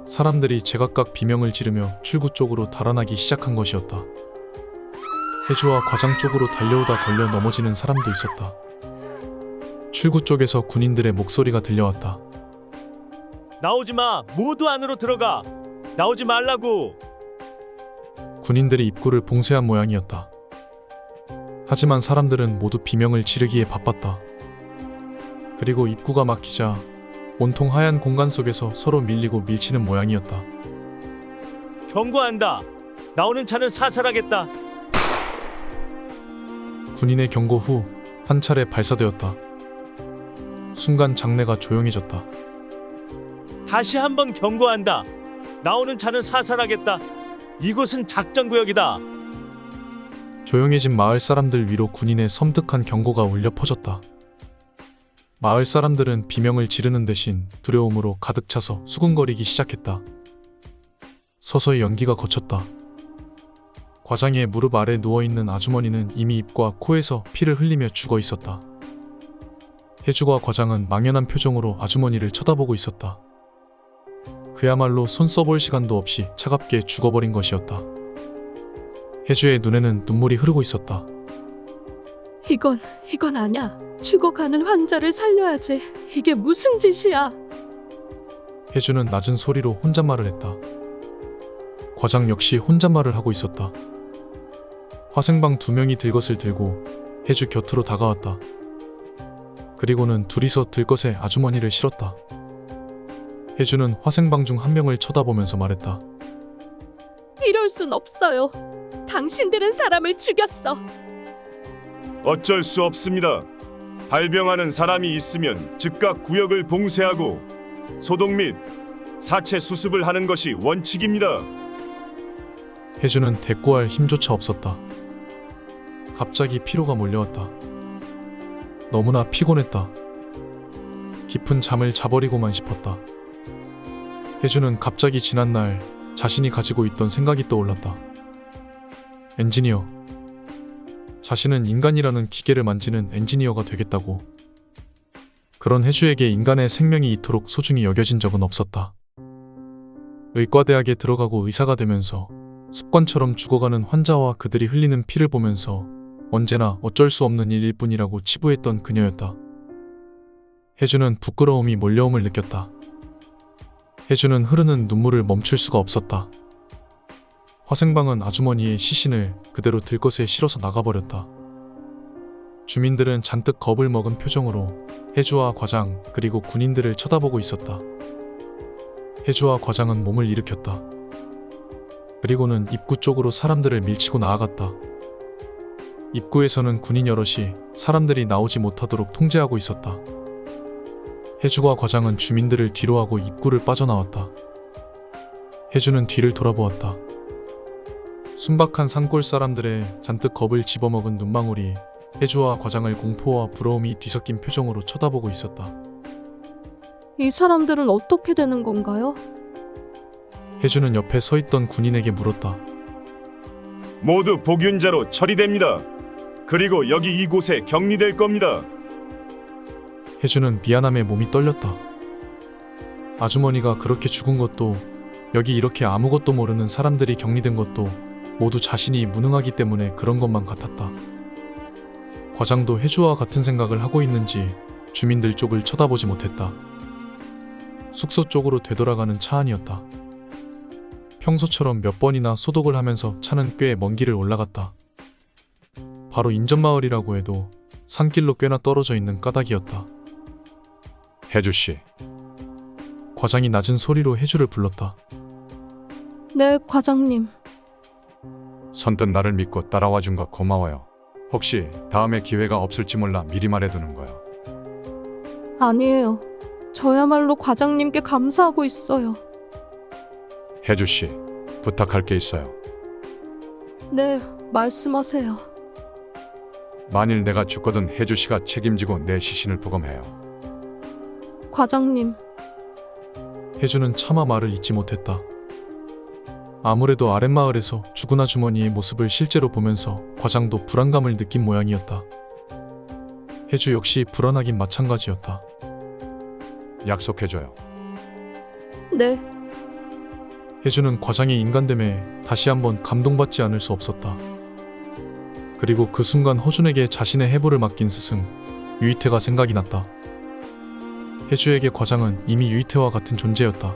Speaker 1: 사람들이 제각각 비명을 지르며 출구 쪽으로 달아나기 시작한 것이었다. 혜주와 과장 쪽으로 달려오다 걸려 넘어지는 사람도 있었다. 출구 쪽에서 군인들의 목소리가 들려왔다.
Speaker 10: 나오지 마. 모두 안으로 들어가. 나오지 말라고.
Speaker 1: 군인들이 입구를 봉쇄한 모양이었다. 하지만 사람들은 모두 비명을 지르기에 바빴다. 그리고 입구가 막히자 온통 하얀 공간 속에서 서로 밀리고 밀치는 모양이었다.
Speaker 10: 경고한다. 나오는 차는 사살하겠다.
Speaker 1: 군인의 경고 후 한 차례 발사되었다. 순간 장내가 조용해졌다.
Speaker 10: 다시 한번 경고한다. 나오는 차는 사살하겠다. 이곳은 작전구역이다.
Speaker 1: 조용해진 마을 사람들 위로 군인의 섬뜩한 경고가 울려 퍼졌다. 마을 사람들은 비명을 지르는 대신 두려움으로 가득 차서 수군거리기 시작했다. 서서히 연기가 거쳤다. 과장의 무릎 아래 누워있는 아주머니는 이미 입과 코에서 피를 흘리며 죽어 있었다. 혜주와 과장은 망연한 표정으로 아주머니를 쳐다보고 있었다. 그야말로 손 써볼 시간도 없이 차갑게 죽어버린 것이었다. 혜주의 눈에는 눈물이 흐르고 있었다.
Speaker 2: 이건 아니야. 죽어가는 환자를 살려야지. 이게 무슨 짓이야.
Speaker 1: 혜주는 낮은 소리로 혼잣말을 했다. 과장 역시 혼잣말을 하고 있었다. 화생방 2명이 들것을 들고 혜주 곁으로 다가왔다. 그리고는 둘이서 들것에 아주머니를 실었다. 혜주는 화생방 중 한 명을 쳐다보면서 말했다.
Speaker 2: 이럴 순 없어요. 당신들은 사람을 죽였어.
Speaker 8: 어쩔 수 없습니다. 발병하는 사람이 있으면 즉각 구역을 봉쇄하고 소독 및 사체 수습을 하는 것이 원칙입니다.
Speaker 1: 혜주는 대꾸할 힘조차 없었다. 갑자기 피로가 몰려왔다. 너무나 피곤했다. 깊은 잠을 자버리고만 싶었다. 혜주는 갑자기 지난날 자신이 가지고 있던 생각이 떠올랐다. 엔지니어. 자신은 인간이라는 기계를 만지는 엔지니어가 되겠다고. 그런 혜주에게 인간의 생명이 이토록 소중히 여겨진 적은 없었다. 의과대학에 들어가고 의사가 되면서 습관처럼 죽어가는 환자와 그들이 흘리는 피를 보면서 언제나 어쩔 수 없는 일일 뿐이라고 치부했던 그녀였다. 혜주는 부끄러움이 몰려옴을 느꼈다. 혜주는 흐르는 눈물을 멈출 수가 없었다. 화생방은 아주머니의 시신을 그대로 들것에 실어서 나가버렸다. 주민들은 잔뜩 겁을 먹은 표정으로 혜주와 과장 그리고 군인들을 쳐다보고 있었다. 혜주와 과장은 몸을 일으켰다. 그리고는 입구 쪽으로 사람들을 밀치고 나아갔다. 입구에서는 군인 여럿이 사람들이 나오지 못하도록 통제하고 있었다. 혜주와 과장은 주민들을 뒤로하고 입구를 빠져나왔다. 혜주는 뒤를 돌아보았다. 순박한 산골 사람들의 잔뜩 겁을 집어먹은 눈망울이 혜주와 과장을 공포와 부러움이 뒤섞인 표정으로 쳐다보고 있었다.
Speaker 2: 이 사람들은 어떻게 되는 건가요?
Speaker 1: 혜주는 옆에 서있던 군인에게 물었다.
Speaker 8: 모두 복윤자로 처리됩니다. 그리고 여기 이곳에 격리될 겁니다.
Speaker 1: 혜주는 미안함에 몸이 떨렸다. 아주머니가 그렇게 죽은 것도 여기 이렇게 아무것도 모르는 사람들이 격리된 것도 모두 자신이 무능하기 때문에 그런 것만 같았다. 과장도 혜주와 같은 생각을 하고 있는지 주민들 쪽을 쳐다보지 못했다. 숙소 쪽으로 되돌아가는 차 안이었다. 평소처럼 몇 번이나 소독을 하면서 차는 꽤 먼 길을 올라갔다. 바로 인전마을이라고 해도 산길로 꽤나 떨어져 있는 까닭이었다.
Speaker 3: 혜주씨.
Speaker 1: 과장이 낮은 소리로 혜주를 불렀다.
Speaker 2: 네, 과장님.
Speaker 3: 선뜻 나를 믿고 따라와 준 거 고마워요. 혹시 다음에 기회가 없을지 몰라 미리 말해두는 거요.
Speaker 2: 아니에요. 저야말로 과장님께 감사하고 있어요.
Speaker 3: 혜주 씨, 부탁할 게 있어요.
Speaker 2: 네, 말씀하세요.
Speaker 3: 만일 내가 죽거든 혜주 씨가 책임지고 내 시신을 부검해요.
Speaker 2: 과장님,
Speaker 1: 혜주는 차마 말을 잇지 못했다. 아무래도 아랫마을에서 죽은 아주머니의 모습을 실제로 보면서 과장도 불안감을 느낀 모양이었다. 혜주 역시 불안하긴 마찬가지였다.
Speaker 3: 약속해줘요.
Speaker 2: 네,
Speaker 1: 혜주는 과장의 인간됨에 다시 한번 감동받지 않을 수 없었다. 그리고 그 순간 허준에게 자신의 해부를 맡긴 스승 유이태가 생각이 났다. 혜주에게 과장은 이미 유이태와 같은 존재였다.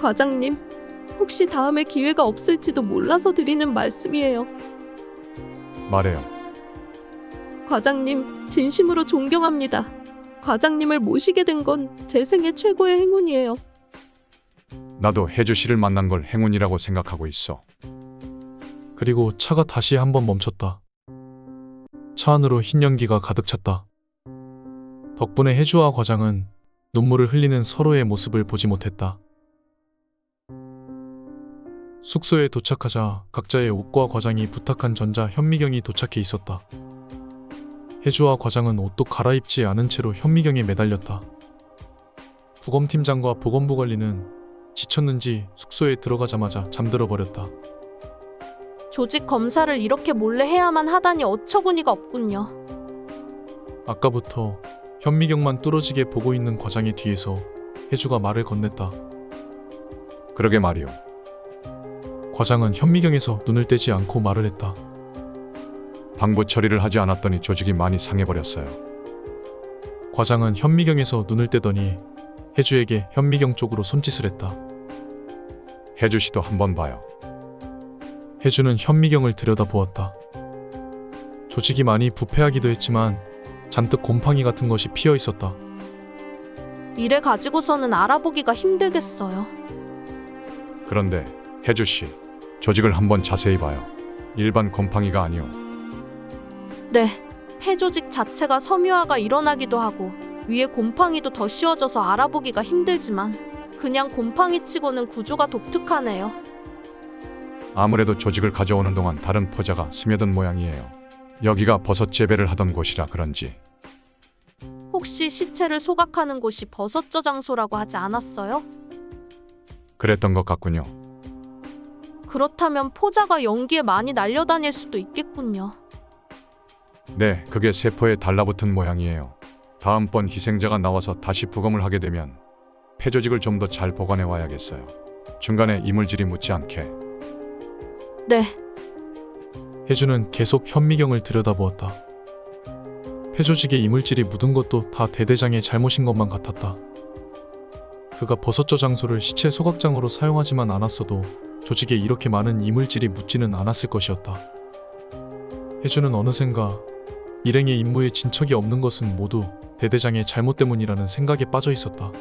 Speaker 2: 과장님, 혹시 다음에 기회가 없을지도 몰라서 드리는 말씀이에요.
Speaker 3: 말해요.
Speaker 2: 과장님, 진심으로 존경합니다. 과장님을 모시게 된 건 제 생애 최고의 행운이에요.
Speaker 3: 나도 혜주 씨를 만난 걸 행운이라고 생각하고 있어.
Speaker 1: 그리고 차가 다시 한번 멈췄다. 차 안으로 흰 연기가 가득 찼다. 덕분에 혜주와 과장은 눈물을 흘리는 서로의 모습을 보지 못했다. 숙소에 도착하자 각자의 옷과 과장이 부탁한 전자 현미경이 도착해 있었다. 혜주와 과장은 옷도 갈아입지 않은 채로 현미경에 매달렸다. 부검팀장과 보건부 관리는 지쳤는지 숙소에 들어가자마자 잠들어 버렸다.
Speaker 2: 조직 검사를 이렇게 몰래 해야만 하다니 어처구니가 없군요.
Speaker 1: 아까부터 현미경만 뚫어지게 보고 있는 과장의 뒤에서 혜주가 말을 건넸다.
Speaker 3: 그러게 말이오.
Speaker 1: 과장은 현미경에서 눈을 떼지 않고 말을 했다.
Speaker 3: 방부 처리를 하지 않았더니 조직이 많이 상해버렸어요.
Speaker 1: 과장은 현미경에서 눈을 떼더니 혜주에게 현미경 쪽으로 손짓을 했다.
Speaker 3: 혜주 씨도 한번 봐요.
Speaker 1: 혜주는 현미경을 들여다보았다. 조직이 많이 부패하기도 했지만 잔뜩 곰팡이 같은 것이 피어 있었다.
Speaker 2: 이래 가지고서는 알아보기가 힘들겠어요.
Speaker 3: 그런데 혜주 씨, 조직을 한번 자세히 봐요. 일반 곰팡이가 아니오.
Speaker 2: 네, 폐조직 자체가 섬유화가 일어나기도 하고 위에 곰팡이도 더 씌워져서 알아보기가 힘들지만 그냥 곰팡이 치고는 구조가 독특하네요.
Speaker 3: 아무래도 조직을 가져오는 동안 다른 포자가 스며든 모양이에요. 여기가 버섯 재배를 하던 곳이라 그런지.
Speaker 2: 혹시 시체를 소각하는 곳이 버섯저 장소라고 하지 않았어요?
Speaker 3: 그랬던 것 같군요.
Speaker 2: 그렇다면 포자가 연기에 많이 날려다닐 수도 있겠군요.
Speaker 3: 네, 그게 세포에 달라붙은 모양이에요. 다음번 희생자가 나와서 다시 부검을 하게 되면 폐조직을 좀 더 잘 보관해 와야겠어요. 중간에 이물질이 묻지 않게.
Speaker 2: 네,
Speaker 1: 혜주는 계속 현미경을 들여다보았다. 폐조직에 이물질이 묻은 것도 다 대대장의 잘못인 것만 같았다. 그가 버섯저 장소를 시체 소각장으로 사용하지만 않았어도 조직에 이렇게 많은 이물질이 묻지는 않았을 것이었다. 혜주는 어느샌가 일행의 임무에 진척이 없는 것은 모두 대대장의 잘못 때문이라는 생각에 빠져 있었다.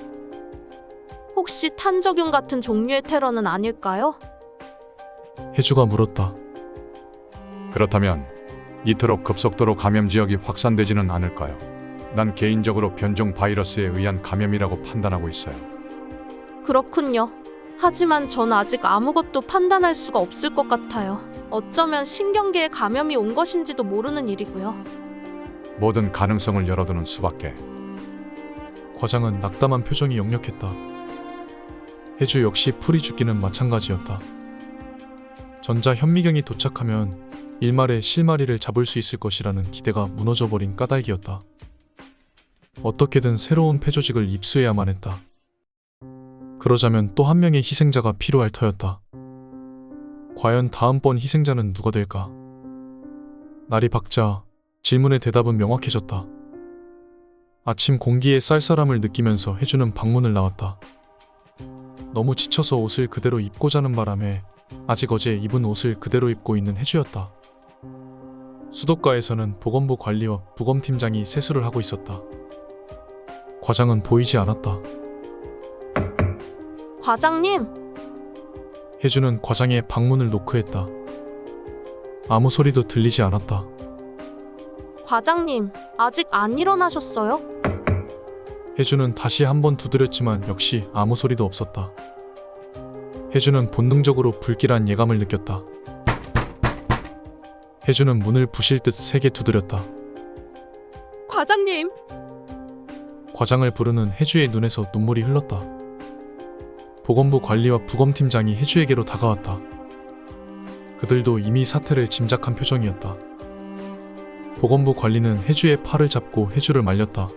Speaker 2: 혹시 탄저균 같은 종류의 테러는 아닐까요?
Speaker 1: 혜주가 물었다.
Speaker 3: 그렇다면 이토록 급속도로 감염 지역이 확산되지는 않을까요? 난 개인적으로 변종 바이러스에 의한 감염이라고 판단하고 있어요.
Speaker 2: 그렇군요. 하지만 전 아직 아무것도 판단할 수가 없을 것 같아요. 어쩌면 신경계에 감염이 온 것인지도 모르는 일이고요.
Speaker 3: 모든 가능성을 열어두는 수밖에.
Speaker 1: 과장은 낙담한 표정이 역력했다. 혜주 역시 풀이 죽기는 마찬가지였다. 전자 현미경이 도착하면 일말의 실마리를 잡을 수 있을 것이라는 기대가 무너져버린 까닭이었다. 어떻게든 새로운 폐조직을 입수해야만 했다. 그러자면 또 한 명의 희생자가 필요할 터였다. 과연 다음번 희생자는 누가 될까? 날이 밝자 질문의 대답은 명확해졌다. 아침 공기의 쌀쌀함을 느끼면서 혜주는 방문을 나왔다. 너무 지쳐서 옷을 그대로 입고 자는 바람에 아직 어제 입은 옷을 그대로 입고 있는 혜주였다. 수도가에서는 보건부 관리와 부검팀장이 세수를 하고 있었다. 과장은 보이지 않았다.
Speaker 2: 과장님!
Speaker 1: 혜주는 과장의 방문을 노크했다. 아무 소리도 들리지 않았다.
Speaker 2: 과장님, 아직 안 일어나셨어요?
Speaker 1: 혜주는 다시 한번 두드렸지만 역시 아무 소리도 없었다. 혜주는 본능적으로 불길한 예감을 느꼈다. 혜주는 문을 부실 듯 세게 두드렸다.
Speaker 2: 과장님!
Speaker 1: 과장을 부르는 혜주의 눈에서 눈물이 흘렀다. 보건부 관리와 부검팀장이 혜주에게로 다가왔다. 그들도 이미 사태를 짐작한 표정이었다. 보건부 관리는 혜주의 팔을 잡고 혜주를 말렸다.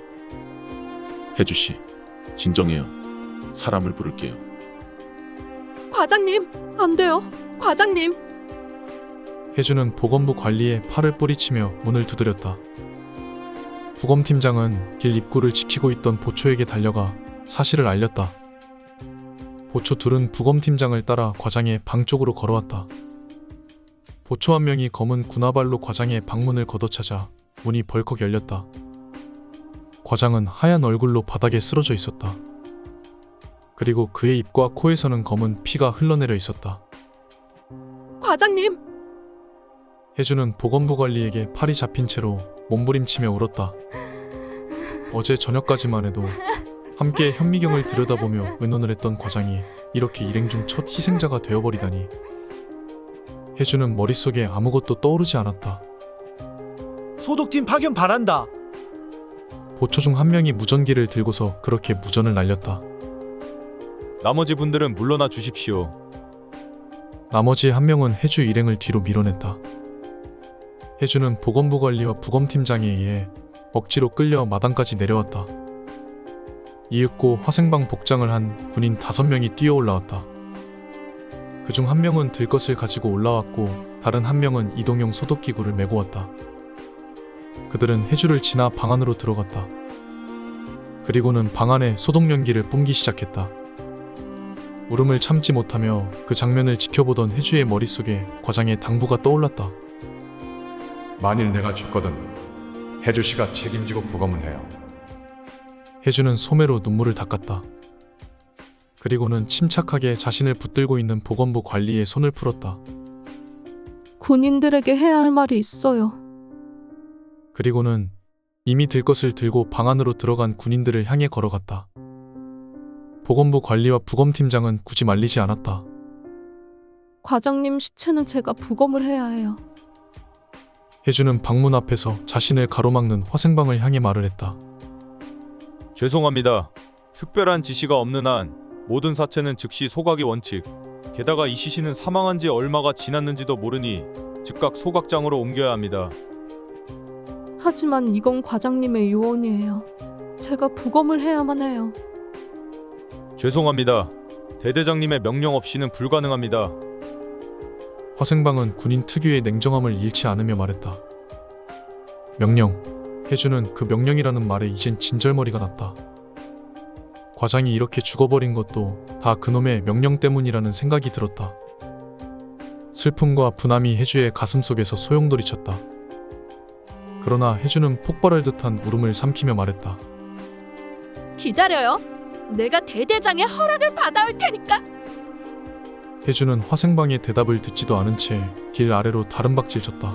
Speaker 7: 혜주 씨, 진정해요. 사람을 부를게요.
Speaker 2: 과장님, 안 돼요. 과장님!
Speaker 1: 혜주는 보건부 관리의 팔을 뿌리치며 문을 두드렸다. 부검팀장은 길 입구를 지키고 있던 보초에게 달려가 사실을 알렸다. 보초 둘은 부검팀장을 따라 과장의 방 쪽으로 걸어왔다. 보초 한 명이 검은 군화발로 과장의 방문을 걷어차자 문이 벌컥 열렸다. 과장은 하얀 얼굴로 바닥에 쓰러져 있었다. 그리고 그의 입과 코에서는 검은 피가 흘러내려 있었다.
Speaker 2: 과장님!
Speaker 1: 혜주는 보건부 관리에게 팔이 잡힌 채로 몸부림치며 울었다. 어제 저녁까지만 해도 함께 현미경을 들여다보며 의논을 했던 과장이 이렇게 일행 중 첫 희생자가 되어버리다니. 혜주는 머릿속에 아무것도 떠오르지 않았다.
Speaker 5: 소독팀 파견 바란다.
Speaker 1: 보초 중 한 명이 무전기를 들고서 그렇게 무전을 날렸다.
Speaker 9: 나머지 분들은 물러나 주십시오.
Speaker 1: 나머지 한 명은 혜주 일행을 뒤로 밀어냈다. 혜주는 보건부 관리와 부검팀장에 의해 억지로 끌려 마당까지 내려왔다. 이윽고 화생방 복장을 한 군인 5명이 뛰어 올라왔다. 그중 한 명은 들것을 가지고 올라왔고 다른 한 명은 이동용 소독기구를 메고 왔다. 그들은 혜주를 지나 방 안으로 들어갔다. 그리고는 방 안에 소독 연기를 뿜기 시작했다. 울음을 참지 못하며 그 장면을 지켜보던 혜주의 머릿속에 과장의 당부가 떠올랐다.
Speaker 3: 만일 내가 죽거든 혜주 씨가 책임지고 부검을 해요.
Speaker 1: 혜주는 소매로 눈물을 닦았다. 그리고는 침착하게 자신을 붙들고 있는 보건부 관리의 손을 풀었다.
Speaker 2: 군인들에게 해야 할 말이 있어요.
Speaker 1: 그리고는 이미 들것을 들고 방 안으로 들어간 군인들을 향해 걸어갔다. 보건부 관리와 부검팀장은 굳이 말리지 않았다.
Speaker 2: 과장님 시체는 제가 부검을 해야 해요.
Speaker 1: 혜주는 방문 앞에서 자신을 가로막는 화생방을 향해 말을 했다.
Speaker 9: 죄송합니다. 특별한 지시가 없는 한 모든 사체는 즉시 소각이 원칙. 게다가 이 시신은 사망한 지 얼마가 지났는지도 모르니 즉각 소각장으로 옮겨야 합니다.
Speaker 2: 하지만 이건 과장님의 유언이에요. 제가 부검을 해야만 해요.
Speaker 9: 죄송합니다. 대대장님의 명령 없이는 불가능합니다.
Speaker 1: 화생방은 군인 특유의 냉정함을 잃지 않으며 말했다. 명령. 혜주는 그 명령이라는 말에 이젠 진절머리가 났다. 과장이 이렇게 죽어버린 것도 다 그놈의 명령 때문이라는 생각이 들었다. 슬픔과 분함이 혜주의 가슴속에서 소용돌이쳤다. 그러나 혜주는 폭발할 듯한 울음을 삼키며 말했다.
Speaker 2: 기다려요. 내가 대대장의 허락을 받아올 테니까.
Speaker 1: 혜주는 화생방의 대답을 듣지도 않은 채 길 아래로 다른 박질 쳤다.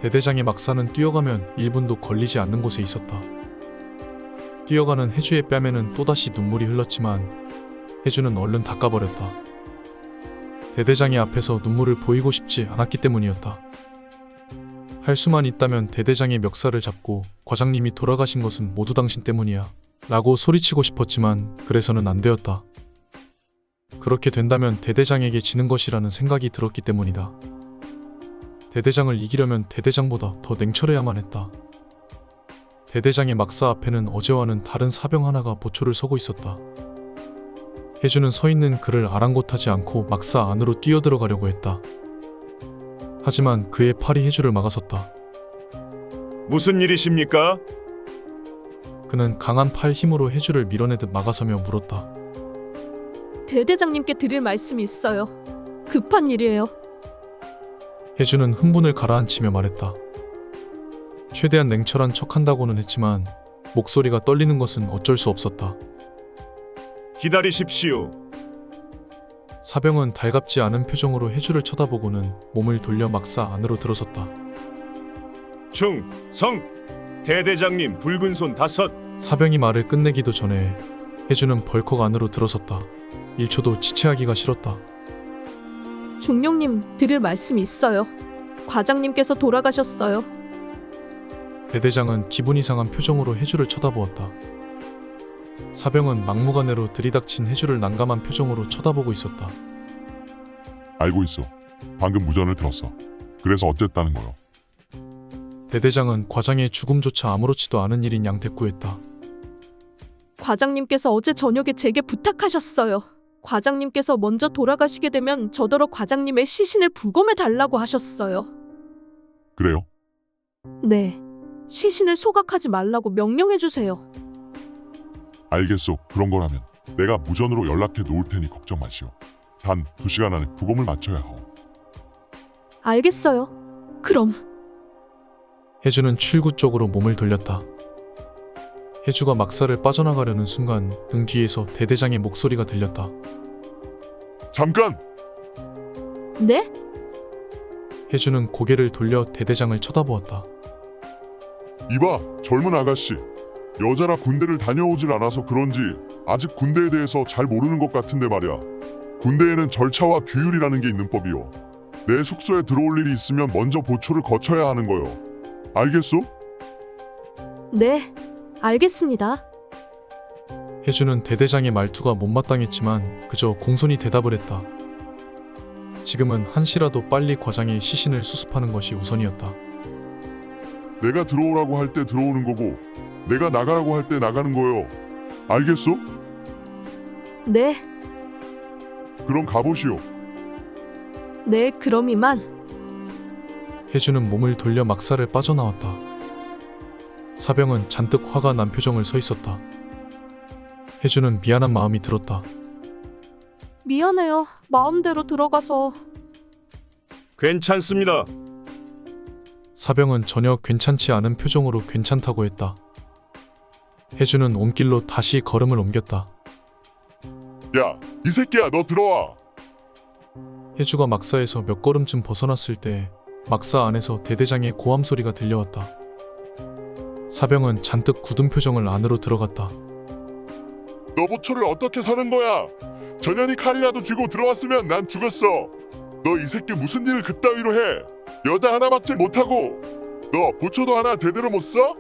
Speaker 1: 대대장의 막사는 뛰어가면 1분도 걸리지 않는 곳에 있었다. 뛰어가는 혜주의 뺨에는 또다시 눈물이 흘렀지만 혜주는 얼른 닦아버렸다. 대대장의 앞에서 눈물을 보이고 싶지 않았기 때문이었다. 할 수만 있다면 대대장의 멱살을 잡고 과장님이 돌아가신 것은 모두 당신 때문이야 라고 소리치고 싶었지만 그래서는 안 되었다. 그렇게 된다면 대대장에게 지는 것이라는 생각이 들었기 때문이다. 대대장을 이기려면 대대장보다 더 냉철해야만 했다. 대대장의 막사 앞에는 어제와는 다른 사병 하나가 보초를 서고 있었다. 혜주는 서 있는 그를 아랑곳하지 않고 막사 안으로 뛰어들어가려고 했다. 하지만 그의 팔이 혜주를 막아섰다.
Speaker 8: 무슨 일이십니까?
Speaker 1: 그는 강한 팔 힘으로 혜주를 밀어내듯 막아서며 물었다.
Speaker 2: 대대장님께 드릴 말씀이 있어요. 급한 일이에요.
Speaker 1: 혜주는 흥분을 가라앉히며 말했다. 최대한 냉철한 척한다고는 했지만 목소리가 떨리는 것은 어쩔 수 없었다.
Speaker 8: 기다리십시오.
Speaker 1: 사병은 달갑지 않은 표정으로 혜주를 쳐다보고는 몸을 돌려 막사 안으로 들어섰다.
Speaker 8: 충성! 대대장님 붉은 손 5.
Speaker 1: 사병이 말을 끝내기도 전에 혜주는 벌컥 안으로 들어섰다. 1초도 지체하기가 싫었다.
Speaker 2: 중령님 드릴 말씀이 있어요. 과장님께서 돌아가셨어요.
Speaker 1: 대대장은 기분 이상한 표정으로 혜주를 쳐다보았다. 사병은 막무가내로 들이닥친 혜주를 난감한 표정으로 쳐다보고 있었다.
Speaker 6: 알고 있어. 방금 무전을 들었어. 그래서 어쨌다는 거요?
Speaker 1: 대대장은 과장의 죽음조차 아무렇지도 않은 일인 양 대꾸했다.
Speaker 2: 과장님께서 어제 저녁에 제게 부탁하셨어요. 과장님께서 먼저 돌아가시게 되면 저더러 과장님의 시신을 부검해 달라고 하셨어요.
Speaker 6: 그래요?
Speaker 2: 네. 시신을 소각하지 말라고 명령해 주세요.
Speaker 6: 알겠소. 그런 거라면 내가 무전으로 연락해 놓을 테니 걱정 마시오. 단 2시간 안에 부검을 마쳐야 하오.
Speaker 2: 알겠어요. 그럼.
Speaker 1: 혜주는 출구 쪽으로 몸을 돌렸다. 혜주가 막사를 빠져나가려는 순간 등 뒤에서 대대장의 목소리가 들렸다.
Speaker 6: 잠깐!
Speaker 2: 네?
Speaker 1: 혜주는 고개를 돌려 대대장을 쳐다보았다.
Speaker 6: 이봐, 젊은 아가씨. 여자라 군대를 다녀오질 않아서 그런지 아직 군대에 대해서 잘 모르는 것 같은데 말이야. 군대에는 절차와 규율이라는 게 있는 법이요. 내 숙소에 들어올 일이 있으면 먼저 보초를 거쳐야 하는 거요. 알겠소?
Speaker 2: 네. 알겠습니다.
Speaker 1: 혜주는 대대장의 말투가 못마땅했지만 그저 공손히 대답을 했다. 지금은 한시라도 빨리 과장의 시신을 수습하는 것이 우선이었다.
Speaker 6: 내가 들어오라고 할 때 들어오는 거고 내가 나가라고 할 때 나가는 거요. 알겠소?
Speaker 2: 네.
Speaker 6: 그럼 가보시오.
Speaker 2: 네, 그럼 이만.
Speaker 1: 혜주는 몸을 돌려 막사를 빠져나왔다. 사병은 잔뜩 화가 난 표정을 서 있었다. 혜주는 미안한 마음이 들었다.
Speaker 2: 미안해요. 마음대로 들어가서.
Speaker 8: 괜찮습니다.
Speaker 1: 사병은 전혀 괜찮지 않은 표정으로 괜찮다고 했다. 혜주는 온길로 다시 걸음을 옮겼다.
Speaker 6: 야, 이 새끼야, 너 들어와.
Speaker 1: 혜주가 막사에서 몇 걸음쯤 벗어났을 때 막사 안에서 대대장의 고함 소리가 들려왔다. 사병은 잔뜩 굳은 표정을 안으로 들어갔다.
Speaker 6: 너 보초를 어떻게 사는 거야? 전현이 칼이라도 쥐고 들어왔으면 난 죽었어. 너 이 새끼 무슨 일을 그따위로 해? 여자 하나 막질 못하고 너 보초도 하나 제대로 못 써?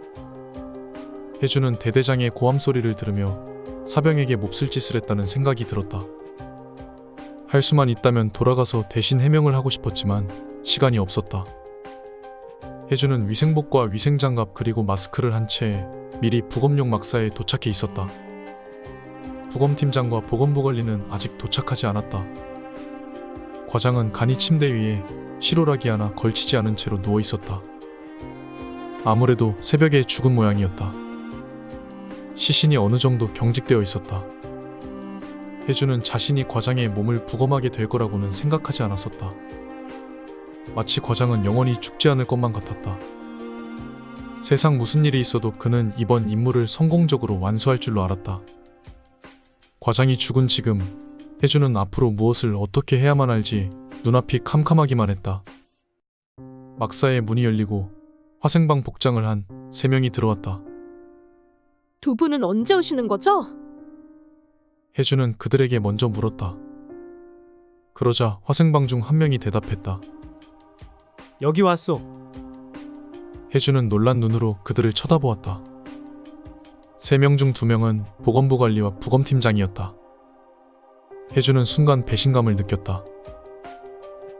Speaker 1: 혜주는 대대장의 고함 소리를 들으며 사병에게 몹쓸 짓을 했다는 생각이 들었다. 할 수만 있다면 돌아가서 대신 해명을 하고 싶었지만 시간이 없었다. 혜주는 위생복과 위생장갑 그리고 마스크를 한 채 미리 부검용 막사에 도착해 있었다. 부검팀장과 보건부 관리는 아직 도착하지 않았다. 과장은 간이 침대 위에 실오라기 하나 걸치지 않은 채로 누워 있었다. 아무래도 새벽에 죽은 모양이었다. 시신이 어느 정도 경직되어 있었다. 혜주는 자신이 과장의 몸을 부검하게 될 거라고는 생각하지 않았었다. 마치 과장은 영원히 죽지 않을 것만 같았다. 세상 무슨 일이 있어도 그는 이번 임무를 성공적으로 완수할 줄로 알았다. 과장이 죽은 지금 혜주는 앞으로 무엇을 어떻게 해야만 할지 눈앞이 캄캄하기만 했다. 막사의 문이 열리고 화생방 복장을 한 3명이 들어왔다.
Speaker 2: 두 분은 언제 오시는 거죠?
Speaker 1: 혜주는 그들에게 먼저 물었다. 그러자 화생방 중 한 명이 대답했다.
Speaker 5: 여기 왔소.
Speaker 1: 혜주는 놀란 눈으로 그들을 쳐다보았다. 3명 중 2명은 보건부 관리와 부검팀장이었다. 혜주는 순간 배신감을 느꼈다.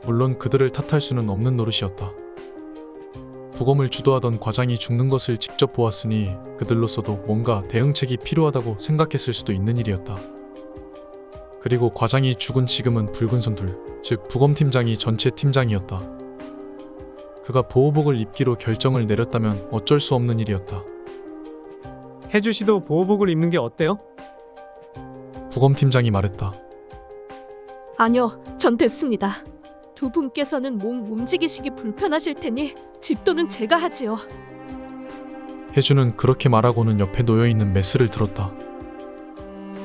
Speaker 1: 물론 그들을 탓할 수는 없는 노릇이었다. 부검을 주도하던 과장이 죽는 것을 직접 보았으니 그들로서도 뭔가 대응책이 필요하다고 생각했을 수도 있는 일이었다. 그리고 과장이 죽은 지금은 붉은 손들, 즉 부검팀장이 전체 팀장이었다. 그가 보호복을 입기로 결정을 내렸다면 어쩔 수 없는 일이었다.
Speaker 5: 혜주 씨도 보호복을 입는 게 어때요?
Speaker 1: 부검팀장이 말했다.
Speaker 2: 아니요, 전 됐습니다. 두 분께서는 몸 움직이시기 불편하실 테니 집도는 제가 하지요.
Speaker 1: 혜주는 그렇게 말하고는 옆에 놓여있는 메스를 들었다.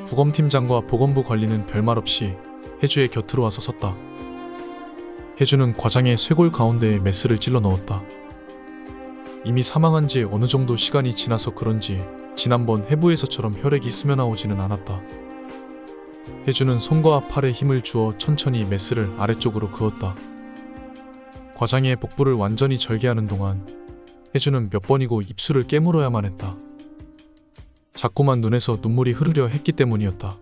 Speaker 1: 부검팀장과 보건부 관리는 별말 없이 혜주의 곁으로 와서 섰다. 혜주는 과장의 쇄골 가운데에 메스를 찔러 넣었다. 이미 사망한 지 어느 정도 시간이 지나서 그런지 지난번 해부에서처럼 혈액이 스며나오지는 않았다. 혜주는 손과 팔에 힘을 주어 천천히 메스를 아래쪽으로 그었다. 과장의 복부를 완전히 절개하는 동안 혜주는 몇 번이고 입술을 깨물어야만 했다. 자꾸만 눈에서 눈물이 흐르려 했기 때문이었다.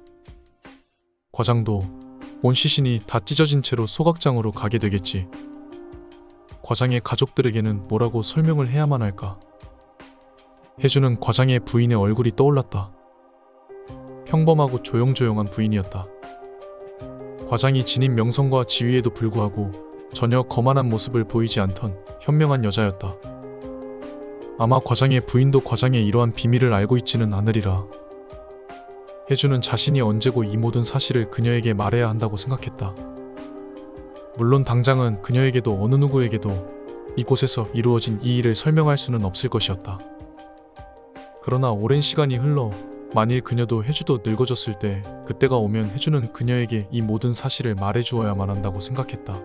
Speaker 1: 과장도 온 시신이 다 찢어진 채로 소각장으로 가게 되겠지. 과장의 가족들에게는 뭐라고 설명을 해야만 할까? 혜주는 과장의 부인의 얼굴이 떠올랐다. 평범하고 조용조용한 부인이었다. 과장이 지닌 명성과 지위에도 불구하고 전혀 거만한 모습을 보이지 않던 현명한 여자였다. 아마 과장의 부인도 과장의 이러한 비밀을 알고 있지는 않으리라. 혜주는 자신이 언제고 이 모든 사실을 그녀에게 말해야 한다고 생각했다. 물론 당장은 그녀에게도 어느 누구에게도 이곳에서 이루어진 이 일을 설명할 수는 없을 것이었다. 그러나 오랜 시간이 흘러 만일 그녀도 혜주도 늙어졌을 때 그때가 오면 혜주는 그녀에게 이 모든 사실을 말해주어야만 한다고 생각했다.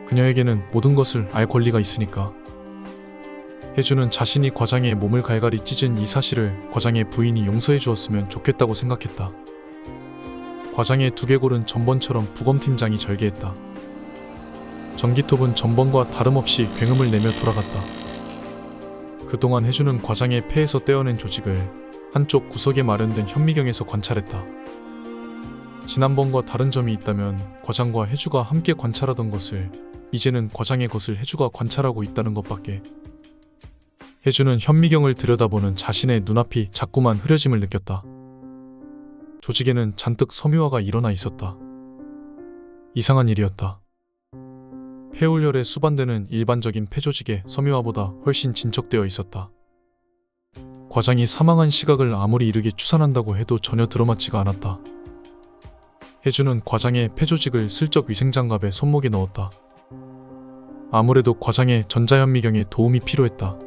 Speaker 1: 그녀에게는 모든 것을 알 권리가 있으니까. 혜주는 자신이 과장의 몸을 갈갈이 찢은 이 사실을 과장의 부인이 용서해 주었으면 좋겠다고 생각했다. 과장의 두개골은 전번처럼 부검팀장이 절개했다. 전기톱은 전번과 다름없이 굉음을 내며 돌아갔다. 그동안 혜주는 과장의 폐에서 떼어낸 조직을 한쪽 구석에 마련된 현미경에서 관찰했다. 지난번과 다른 점이 있다면 과장과 혜주가 함께 관찰하던 것을 이제는 과장의 것을 혜주가 관찰하고 있다는 것밖에. 혜주는 현미경을 들여다보는 자신의 눈앞이 자꾸만 흐려짐을 느꼈다. 조직에는 잔뜩 섬유화가 일어나 있었다. 이상한 일이었다. 폐울혈에 수반되는 일반적인 폐조직에 섬유화보다 훨씬 진척되어 있었다. 과장이 사망한 시각을 아무리 이르게 추산한다고 해도 전혀 들어맞지가 않았다. 혜주는 과장의 폐조직을 슬쩍 위생장갑에 손목에 넣었다. 아무래도 과장의 전자현미경에 도움이 필요했다.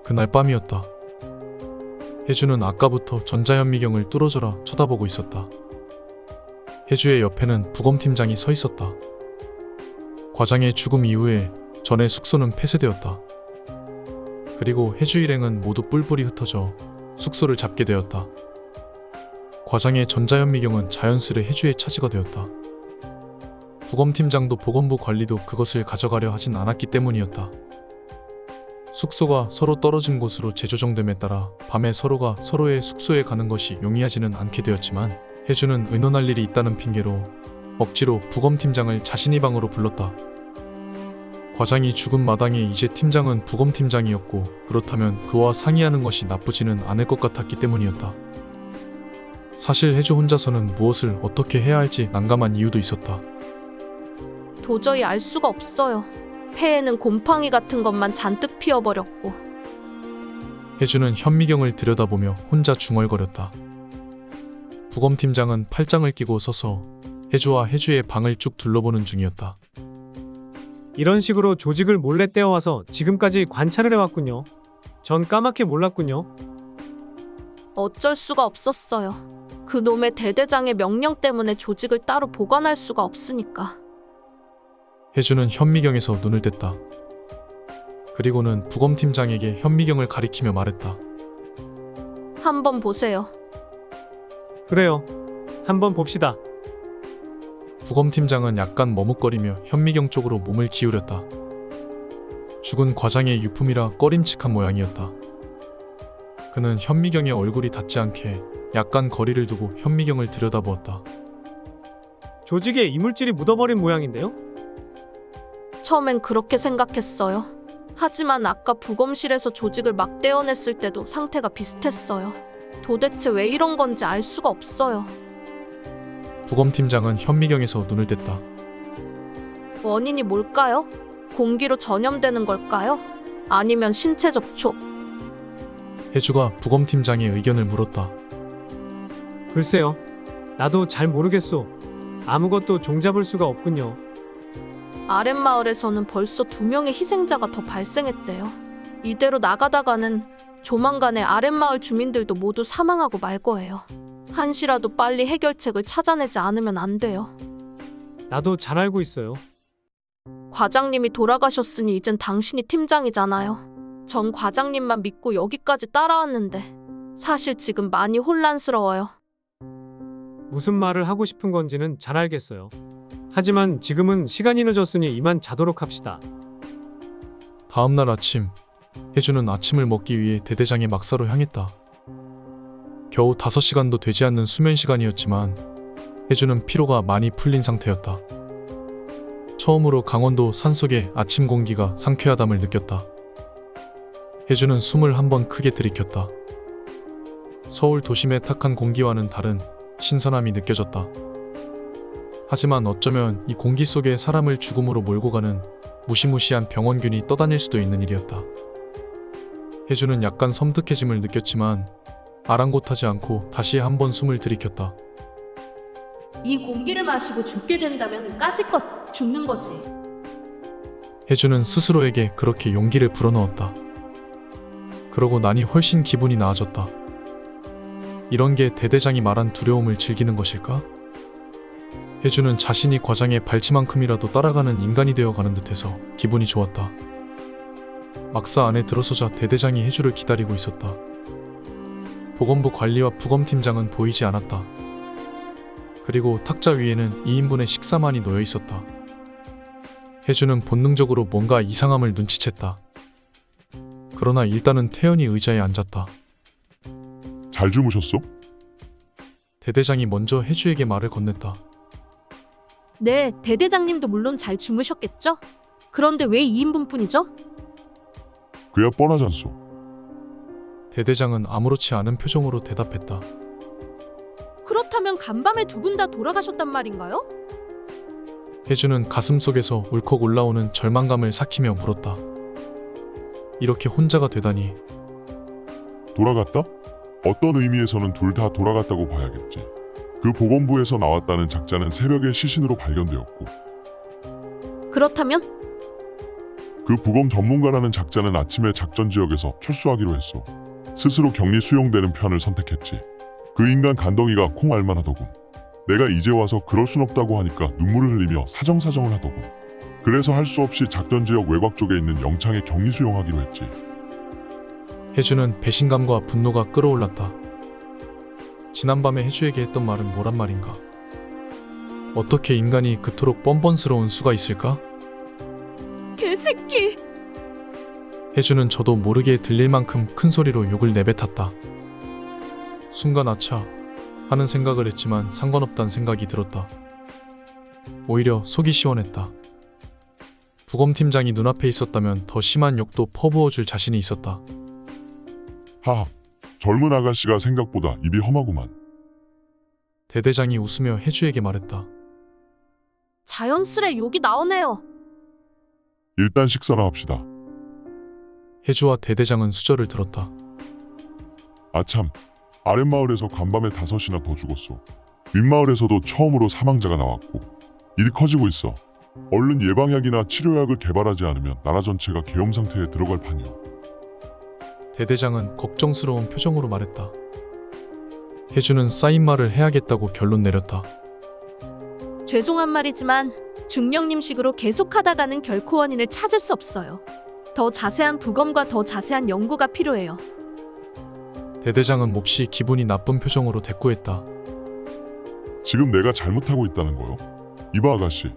Speaker 1: 그날 밤이었다. 혜주는 아까부터 전자현미경을 뚫어져라 쳐다보고 있었다. 혜주의 옆에는 부검팀장이 서 있었다. 과장의 죽음 이후에 전의 숙소는 폐쇄되었다. 그리고 혜주 일행은 모두 뿔뿔이 흩어져 숙소를 잡게 되었다. 과장의 전자현미경은 자연스레 혜주의 차지가 되었다. 부검팀장도 보건부 관리도 그것을 가져가려 하진 않았기 때문이었다. 숙소가 서로 떨어진 곳으로 재조정됨에 따라 밤에 서로가 서로의 숙소에 가는 것이 용이하지는 않게 되었지만 혜주는 의논할 일이 있다는 핑계로 억지로 부검팀장을 자신의 방으로 불렀다. 과장이 죽은 마당에 이제 팀장은 부검팀장이었고 그렇다면 그와 상의하는 것이 나쁘지는 않을 것 같았기 때문이었다. 사실 혜주 혼자서는 무엇을 어떻게 해야 할지 난감한 이유도 있었다.
Speaker 2: 도저히 알 수가 없어요. 폐에는 곰팡이 같은 것만 잔뜩 피어버렸고.
Speaker 1: 혜주는 현미경을 들여다보며 혼자 중얼거렸다. 부검팀장은 팔짱을 끼고 서서 혜주와 혜주의 방을 쭉 둘러보는 중이었다.
Speaker 5: 이런 식으로 조직을 몰래 떼어와서 지금까지 관찰을 해왔군요. 전 까맣게 몰랐군요.
Speaker 2: 어쩔 수가 없었어요. 그 놈의 대대장의 명령 때문에 조직을 따로 보관할 수가 없으니까.
Speaker 1: 혜주는 현미경에서 눈을 뗐다. 그리고는 부검팀장에게 현미경을 가리키며 말했다.
Speaker 2: 한번 보세요.
Speaker 5: 그래요. 한번 봅시다.
Speaker 1: 부검팀장은 약간 머뭇거리며 현미경 쪽으로 몸을 기울였다. 죽은 과장의 유품이라 꺼림칙한 모양이었다. 그는 현미경에 얼굴이 닿지 않게 약간 거리를 두고 현미경을 들여다보았다.
Speaker 5: 조직에 이물질이 묻어버린 모양인데요?
Speaker 2: 처음엔 그렇게 생각했어요. 하지만 아까 부검실에서 조직을 막 떼어냈을 때도 상태가 비슷했어요. 도대체 왜 이런 건지 알 수가 없어요.
Speaker 1: 부검팀장은 현미경에서 눈을 뗐다.
Speaker 2: 원인이 뭘까요? 공기로 전염되는 걸까요? 아니면 신체 접촉?
Speaker 1: 혜주가 부검팀장의 의견을 물었다.
Speaker 5: 글쎄요. 나도 잘 모르겠소. 아무것도 종잡을 수가 없군요.
Speaker 2: 아랫마을에서는 벌써 2명의 희생자가 더 발생했대요. 이대로 나가다가는 조만간에 아랫마을 주민들도 모두 사망하고 말 거예요. 한시라도 빨리 해결책을 찾아내지 않으면 안 돼요.
Speaker 5: 나도 잘 알고 있어요.
Speaker 2: 과장님이 돌아가셨으니 이젠 당신이 팀장이잖아요. 전 과장님만 믿고 여기까지 따라왔는데 사실 지금 많이 혼란스러워요.
Speaker 5: 무슨 말을 하고 싶은 건지는 잘 알겠어요. 하지만 지금은 시간이 늦었으니 이만 자도록 합시다.
Speaker 1: 다음날 아침, 혜주는 아침을 먹기 위해 대대장의 막사로 향했다. 겨우 5시간도 되지 않는 수면 시간이었지만 혜주는 피로가 많이 풀린 상태였다. 처음으로 강원도 산속의 아침 공기가 상쾌하담을 느꼈다. 혜주는 숨을 한번 크게 들이켰다. 서울 도심의 탁한 공기와는 다른 신선함이 느껴졌다. 하지만 어쩌면 이 공기 속에 사람을 죽음으로 몰고 가는 무시무시한 병원균이 떠다닐 수도 있는 일이었다. 혜주는 약간 섬뜩해짐을 느꼈지만 아랑곳하지 않고 다시 한번 숨을 들이켰다.
Speaker 2: 이 공기를 마시고 죽게 된다면 까짓것 죽는 거지.
Speaker 1: 혜주는 스스로에게 그렇게 용기를 불어넣었다. 그러고 나니 훨씬 기분이 나아졌다. 이런 게 대대장이 말한 두려움을 즐기는 것일까? 혜주는 자신이 과장의 발치만큼이라도 따라가는 인간이 되어가는 듯해서 기분이 좋았다. 막사 안에 들어서자 대대장이 혜주를 기다리고 있었다. 보건부 관리와 부검팀장은 보이지 않았다. 그리고 탁자 위에는 2인분의 식사만이 놓여 있었다. 혜주는 본능적으로 뭔가 이상함을 눈치챘다. 그러나 일단은 태연이 의자에 앉았다.
Speaker 6: 잘 주무셨어?
Speaker 1: 대대장이 먼저 혜주에게 말을 건넸다.
Speaker 2: 네, 대대장님도 물론 잘 주무셨겠죠? 그런데 왜 2인분뿐이죠?
Speaker 6: 그야 뻔하잖소.
Speaker 1: 대대장은 아무렇지 않은 표정으로 대답했다.
Speaker 2: 그렇다면 간밤에 두 분 다 돌아가셨단 말인가요?
Speaker 1: 혜주는 가슴속에서 울컥 올라오는 절망감을 삭히며 물었다. 이렇게 혼자가 되다니.
Speaker 6: 돌아갔다? 어떤 의미에서는 둘 다 돌아갔다고 봐야겠지. 그 보건부에서 나왔다는 작자는 새벽에 시신으로 발견되었고,
Speaker 2: 그렇다면?
Speaker 6: 그 부검 전문가라는 작자는 아침에 작전 지역에서 철수하기로 했어. 스스로 격리 수용되는 편을 선택했지. 그 인간 간덩이가 콩 알만하더군. 내가 이제 와서 그럴 순 없다고 하니까 눈물을 흘리며 사정사정을 하더군. 그래서 할 수 없이 작전 지역 외곽 쪽에 있는 영창에 격리 수용하기로 했지.
Speaker 1: 혜주는 배신감과 분노가 끌어올랐다. 지난밤에 혜주에게 했던 말은 뭐란 말인가? 어떻게 인간이 그토록 뻔뻔스러운 수가 있을까?
Speaker 2: 개새끼!
Speaker 1: 혜주는 저도 모르게 들릴 만큼 큰 소리로 욕을 내뱉었다. 순간 아차 하는 생각을 했지만 상관없다는 생각이 들었다. 오히려 속이 시원했다. 부검팀장이 눈앞에 있었다면 더 심한 욕도 퍼부어줄 자신이 있었다.
Speaker 6: 하하, 젊은 아가씨가 생각보다 입이 험하구만.
Speaker 1: 대대장이 웃으며 혜주에게 말했다.
Speaker 2: 자연스레 욕이 나오네요.
Speaker 6: 일단 식사나 합시다.
Speaker 1: 혜주와 대대장은 수저를 들었다.
Speaker 6: 아참, 아랫마을에서 간밤에 5이나 더 죽었어. 윗마을에서도 처음으로 사망자가 나왔고 일이 커지고 있어. 얼른 예방약이나 치료약을 개발하지 않으면 나라 전체가 계엄 상태에 들어갈 판이오.
Speaker 1: 대대장은 걱정스러운 표정으로 말했다. 혜주는 쌓인 말을 해야겠다고 결론 내렸다.
Speaker 2: 죄송한 말이지만 중령님식으로 계속하다가는 결코 원인을 찾을 수 없어요. 더 자세한 부검과 더 자세한 연구가 필요해요.
Speaker 1: 대대장은 몹시 기분이 나쁜 표정으로 대꾸했다.
Speaker 6: 지금 내가 잘못하고 있다는 거요? 이봐 아가씨,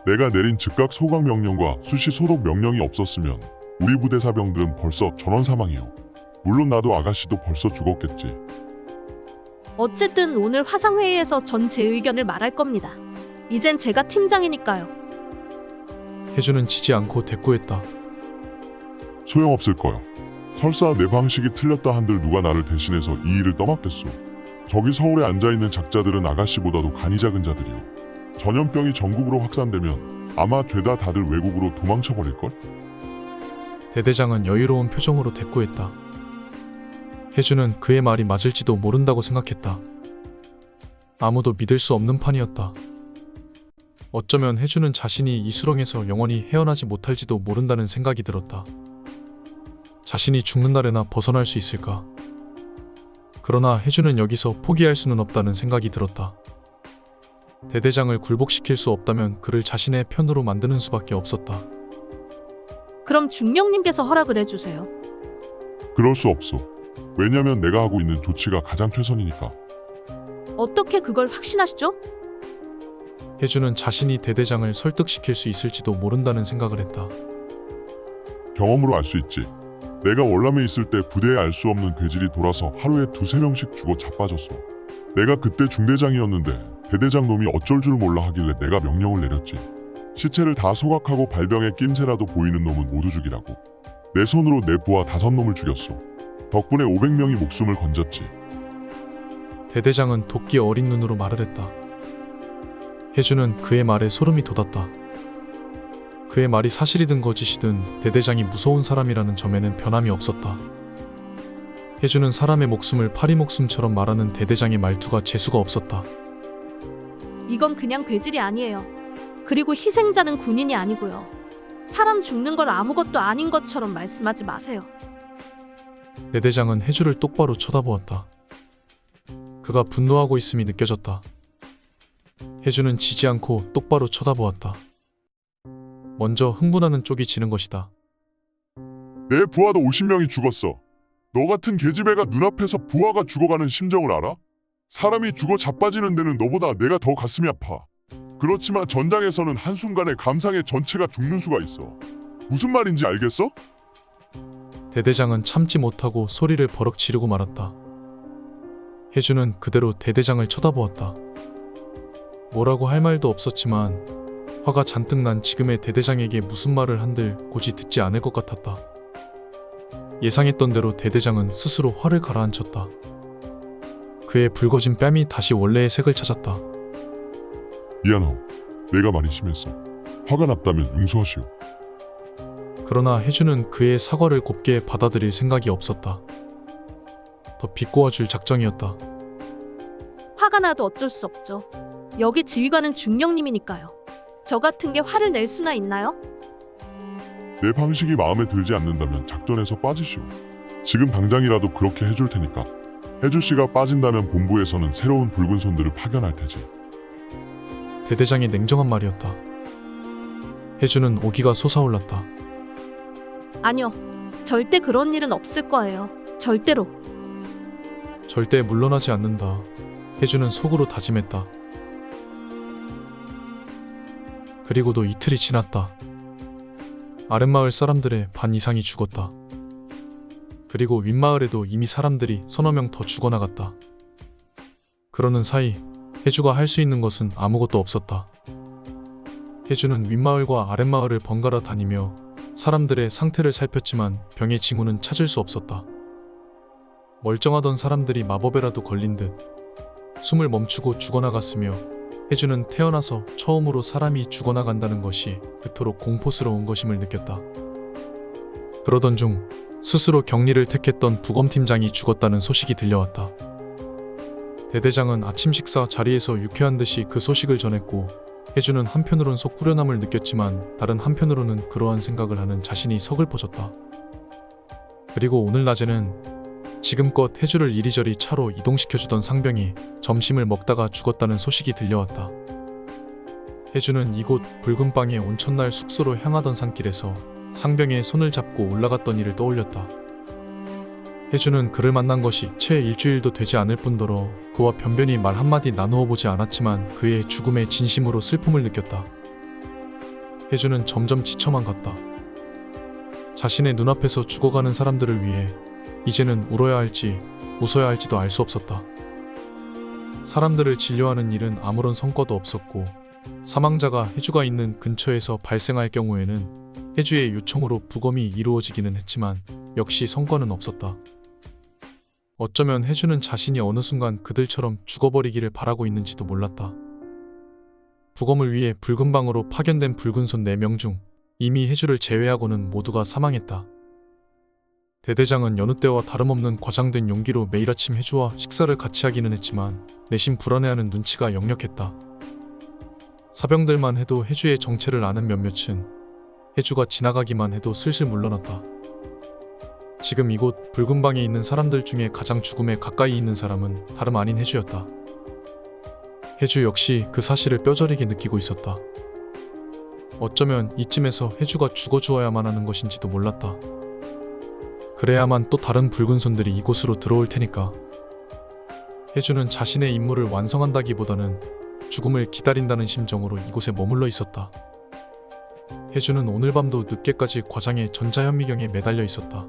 Speaker 6: 내가 내린 즉각 소각 명령과 수시 소독 명령이 없었으면 우리 부대 사병들은 벌써 전원 사망이요. 물론 나도 아가씨도 벌써 죽었겠지.
Speaker 2: 어쨌든 오늘 화상회의에서 전 제 의견을 말할 겁니다. 이젠 제가 팀장이니까요.
Speaker 1: 혜주는 지지 않고 대꾸했다.
Speaker 6: 소용없을 거요. 설사 내 방식이 틀렸다 한들 누가 나를 대신해서 이 일을 떠맡겠소. 저기 서울에 앉아있는 작자들은 아가씨보다도 간이 작은 자들이요. 전염병이 전국으로 확산되면 아마 죄다 다들 외국으로 도망쳐버릴걸?
Speaker 1: 대대장은 여유로운 표정으로 대꾸했다. 혜주는 그의 말이 맞을지도 모른다고 생각했다. 아무도 믿을 수 없는 판이었다. 어쩌면 혜주는 자신이 이 수렁에서 영원히 헤어나지 못할지도 모른다는 생각이 들었다. 자신이 죽는 날에나 벗어날 수 있을까? 그러나 혜주는 여기서 포기할 수는 없다는 생각이 들었다. 대대장을 굴복시킬 수 없다면 그를 자신의 편으로 만드는 수밖에 없었다.
Speaker 2: 그럼 중령님께서 허락을 해주세요.
Speaker 6: 그럴 수 없어. 왜냐면 내가 하고 있는 조치가 가장 최선이니까.
Speaker 2: 어떻게 그걸 확신하시죠?
Speaker 1: 혜주는 자신이 대대장을 설득시킬 수 있을지도 모른다는 생각을 했다.
Speaker 6: 경험으로 알 수 있지. 내가 월남에 있을 때 부대에 알 수 없는 괴질이 돌아서 하루에 2-3명씩 죽어 자빠졌어. 내가 그때 중대장이었는데 대대장 놈이 어쩔 줄 몰라 하길래 내가 명령을 내렸지. 시체를 다 소각하고 발병에 낌새라도 보이는 놈은 모두 죽이라고. 내 손으로 내 부하 5놈을 죽였어. 덕분에 500명이 목숨을 건졌지.
Speaker 1: 대대장은 도끼 어린 눈으로 말을 했다. 혜주는 그의 말에 소름이 돋았다. 그의 말이 사실이든 거짓이든 대대장이 무서운 사람이라는 점에는 변함이 없었다. 혜주는 사람의 목숨을 파리 목숨처럼 말하는 대대장의 말투가 재수가 없었다.
Speaker 2: 이건 그냥 괴질이 아니에요. 그리고 희생자는 군인이 아니고요. 사람 죽는 걸 아무것도 아닌 것처럼 말씀하지 마세요.
Speaker 1: 대대장은 혜주를 똑바로 쳐다보았다. 그가 분노하고 있음이 느껴졌다. 혜주는 지지 않고 똑바로 쳐다보았다. 먼저 흥분하는 쪽이 지는 것이다.
Speaker 6: 내 부하도 50명이 죽었어. 너 같은 계집애가 눈앞에서 부하가 죽어가는 심정을 알아? 사람이 죽어 자빠지는 데는 너보다 내가 더 가슴이 아파. 그렇지만 전장에서는 한순간에 감상의 전체가 죽는 수가 있어. 무슨 말인지 알겠어?
Speaker 1: 대대장은 참지 못하고 소리를 버럭 지르고 말았다. 혜주는 그대로 대대장을 쳐다보았다. 뭐라고 할 말도 없었지만 화가 잔뜩 난 지금의 대대장에게 무슨 말을 한들 곧이 듣지 않을 것 같았다. 예상했던 대로 대대장은 스스로 화를 가라앉혔다. 그의 붉어진 뺨이 다시 원래의 색을 찾았다.
Speaker 6: 미안하오. 내가 많이 심했어. 화가 났다면 용서하시오.
Speaker 1: 그러나 혜주는 그의 사과를 곱게 받아들일 생각이 없었다. 더 비꼬아줄 작정이었다.
Speaker 2: 화가 나도 어쩔 수 없죠. 여기 지휘관은 중령님이니까요. 저 같은 게 화를 낼 수나 있나요?
Speaker 6: 내 방식이 마음에 들지 않는다면 작전에서 빠지시오. 지금 당장이라도 그렇게 해줄 테니까. 혜주씨가 빠진다면 본부에서는 새로운 붉은 손들을 파견할 테지.
Speaker 1: 대대장의 냉정한 말이었다. 혜주는 오기가 솟아올랐다.
Speaker 2: 아니요. 절대 그런 일은 없을 거예요. 절대로.
Speaker 1: 절대 물러나지 않는다. 혜주는 속으로 다짐했다. 그리고도 이틀이 지났다. 아랫마을 사람들의 반 이상이 죽었다. 그리고 윗마을에도 이미 사람들이 서너 명 더 죽어나갔다. 그러는 사이 혜주가 할 수 있는 것은 아무것도 없었다. 혜주는 윗마을과 아랫마을을 번갈아 다니며 사람들의 상태를 살폈지만 병의 징후는 찾을 수 없었다. 멀쩡하던 사람들이 마법에라도 걸린 듯 숨을 멈추고 죽어나갔으며 혜주는 태어나서 처음으로 사람이 죽어나간다는 것이 그토록 공포스러운 것임을 느꼈다. 그러던 중 스스로 격리를 택했던 부검팀장이 죽었다는 소식이 들려왔다. 대대장은 아침 식사 자리에서 유쾌한 듯이 그 소식을 전했고 혜주는 한편으론 속 후련함을 느꼈지만 다른 한편으로는 그러한 생각을 하는 자신이 서글퍼졌다. 그리고 오늘 낮에는 지금껏 혜주를 이리저리 차로 이동시켜주던 상병이 점심을 먹다가 죽었다는 소식이 들려왔다. 혜주는 이곳 붉은 빵의 온 첫날 숙소로 향하던 산길에서 상병의 손을 잡고 올라갔던 일을 떠올렸다. 혜주는 그를 만난 것이 채 일주일도 되지 않을 뿐더러 그와 변변히 말 한마디 나누어 보지 않았지만 그의 죽음에 진심으로 슬픔을 느꼈다. 혜주는 점점 지쳐만 갔다. 자신의 눈앞에서 죽어가는 사람들을 위해 이제는 울어야 할지 웃어야 할지도 알 수 없었다. 사람들을 진료하는 일은 아무런 성과도 없었고 사망자가 혜주가 있는 근처에서 발생할 경우에는 혜주의 요청으로 부검이 이루어지기는 했지만 역시 성과는 없었다. 어쩌면 혜주는 자신이 어느 순간 그들처럼 죽어버리기를 바라고 있는지도 몰랐다. 부검을 위해 붉은 방으로 파견된 붉은 손 4명 중 이미 혜주를 제외하고는 모두가 사망했다. 대대장은 여느 때와 다름없는 과장된 용기로 매일 아침 혜주와 식사를 같이 하기는 했지만 내심 불안해하는 눈치가 역력했다. 사병들만 해도 혜주의 정체를 아는 몇몇은 혜주가 지나가기만 해도 슬슬 물러났다. 지금 이곳 붉은 방에 있는 사람들 중에 가장 죽음에 가까이 있는 사람은 다름 아닌 해주였다. 해주 역시 그 사실을 뼈저리게 느끼고 있었다. 어쩌면 이쯤에서 해주가 죽어 주어야만 하는 것인지도 몰랐다. 그래야만 또 다른 붉은 손들이 이곳으로 들어올 테니까. 해주는 자신의 임무를 완성한다기보다는 죽음을 기다린다는 심정으로 이곳에 머물러 있었다. 해주는 오늘 밤도 늦게까지 과장의 전자현미경에 매달려 있었다.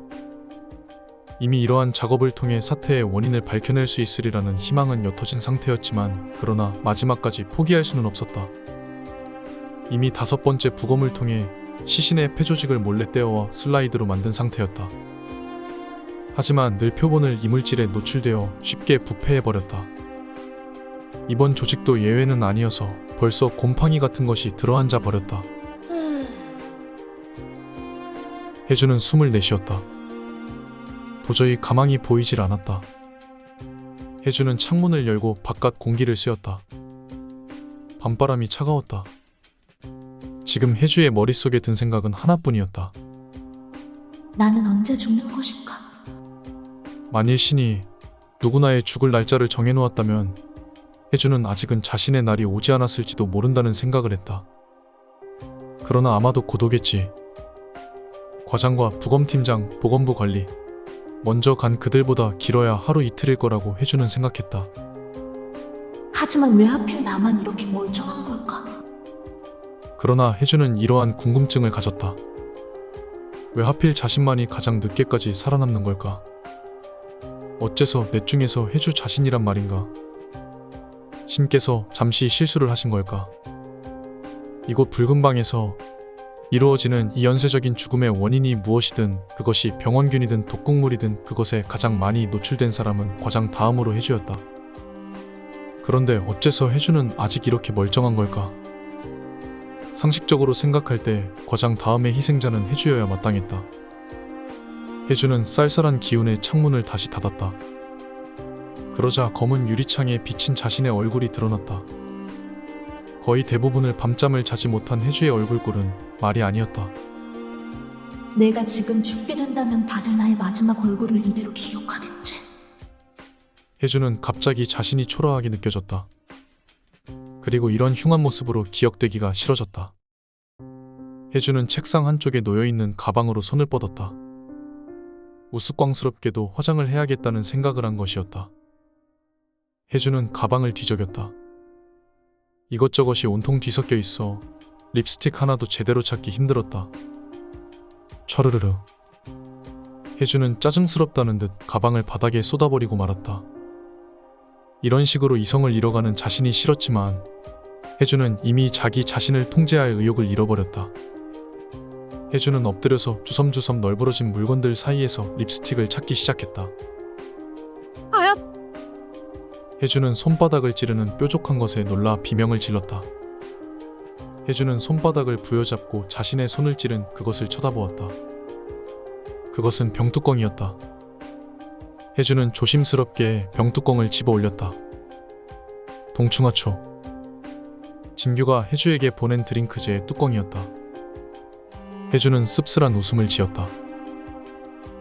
Speaker 1: 이미 이러한 작업을 통해 사태의 원인을 밝혀낼 수 있으리라는 희망은 옅어진 상태였지만 그러나 마지막까지 포기할 수는 없었다. 이미 5번째 부검을 통해 시신의 폐조직을 몰래 떼어와 슬라이드로 만든 상태였다. 하지만 늘 표본을 이물질에 노출되어 쉽게 부패해버렸다. 이번 조직도 예외는 아니어서 벌써 곰팡이 같은 것이 들어앉아 버렸다. 해주는 숨을 내쉬었다. 도저히 가망이 보이질 않았다. 해주는 창문을 열고 바깥 공기를 쐬었다. 밤바람이 차가웠다. 지금 해주의 머릿속에 든 생각은 하나뿐이었다.
Speaker 13: 나는 언제 죽는 것인가?
Speaker 1: 만일 신이 누구나의 죽을 날짜를 정해놓았다면 해주는 아직은 자신의 날이 오지 않았을지도 모른다는 생각을 했다. 그러나 아마도 곧 오겠지. 과장과 부검팀장, 보건부 관리, 먼저 간 그들보다 길어야 하루 이틀일 거라고 해주는 생각했다.
Speaker 13: 하지만 왜 하필 나만 이렇게 멀쩡한 걸까?
Speaker 1: 그러나 해주는 이러한 궁금증을 가졌다. 왜 하필 자신만이 가장 늦게까지 살아남는 걸까? 어째서 넷 중에서 해주 자신이란 말인가? 신께서 잠시 실수를 하신 걸까? 이곳 붉은 방에서 이루어지는 이 연쇄적인 죽음의 원인이 무엇이든 그것이 병원균이든 독극물이든 그것에 가장 많이 노출된 사람은 과장 다음으로 해주였다. 그런데 어째서 해주는 아직 이렇게 멀쩡한 걸까? 상식적으로 생각할 때 과장 다음의 희생자는 해주여야 마땅했다. 해주는 쌀쌀한 기운에 창문을 다시 닫았다. 그러자 검은 유리창에 비친 자신의 얼굴이 드러났다. 거의 대부분을 밤잠을 자지 못한 해주의 얼굴꼴은 말이 아니었다.
Speaker 13: 내가 지금 죽게 된다면 다들 나의 마지막 얼굴을 이대로 기억하겠지.
Speaker 1: 해주는 갑자기 자신이 초라하게 느껴졌다. 그리고 이런 흉한 모습으로 기억되기가 싫어졌다. 해주는 책상 한쪽에 놓여있는 가방으로 손을 뻗었다. 우스꽝스럽게도 화장을 해야겠다는 생각을 한 것이었다. 해주는 가방을 뒤적였다. 이것저것이 온통 뒤섞여 있어 립스틱 하나도 제대로 찾기 힘들었다. 촤르르르. 해주는 짜증스럽다는 듯 가방을 바닥에 쏟아버리고 말았다. 이런 식으로 이성을 잃어가는 자신이 싫었지만 해주는 이미 자기 자신을 통제할 의욕을 잃어버렸다. 해주는 엎드려서 주섬주섬 널브러진 물건들 사이에서 립스틱을 찾기 시작했다.
Speaker 2: 아야!
Speaker 1: 해주는 손바닥을 찌르는 뾰족한 것에 놀라 비명을 질렀다. 해주는 손바닥을 부여잡고 자신의 손을 찌른 그것을 쳐다보았다. 그것은 병뚜껑이었다. 해주는 조심스럽게 병뚜껑을 집어 올렸다. 동충하초. 진규가 해주에게 보낸 드링크제의 뚜껑이었다. 해주는 씁쓸한 웃음을 지었다.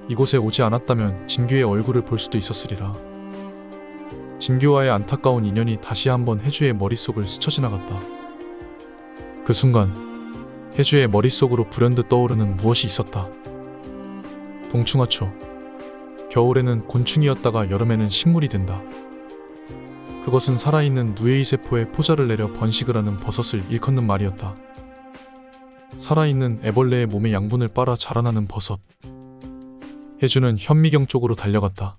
Speaker 1: 이곳에 오지 않았다면 진규의 얼굴을 볼 수도 있었으리라. 진규와의 안타까운 인연이 다시 한번 해주의 머릿속을 스쳐 지나갔다. 그 순간 해주의 머릿속으로 불현듯 떠오르는 무엇이 있었다. 동충하초. 겨울에는 곤충이었다가 여름에는 식물이 된다. 그것은 살아있는 누에이 세포에 포자를 내려 번식을 하는 버섯을 일컫는 말이었다. 살아있는 애벌레의 몸에 양분을 빨아 자라나는 버섯. 해주는 현미경 쪽으로 달려갔다.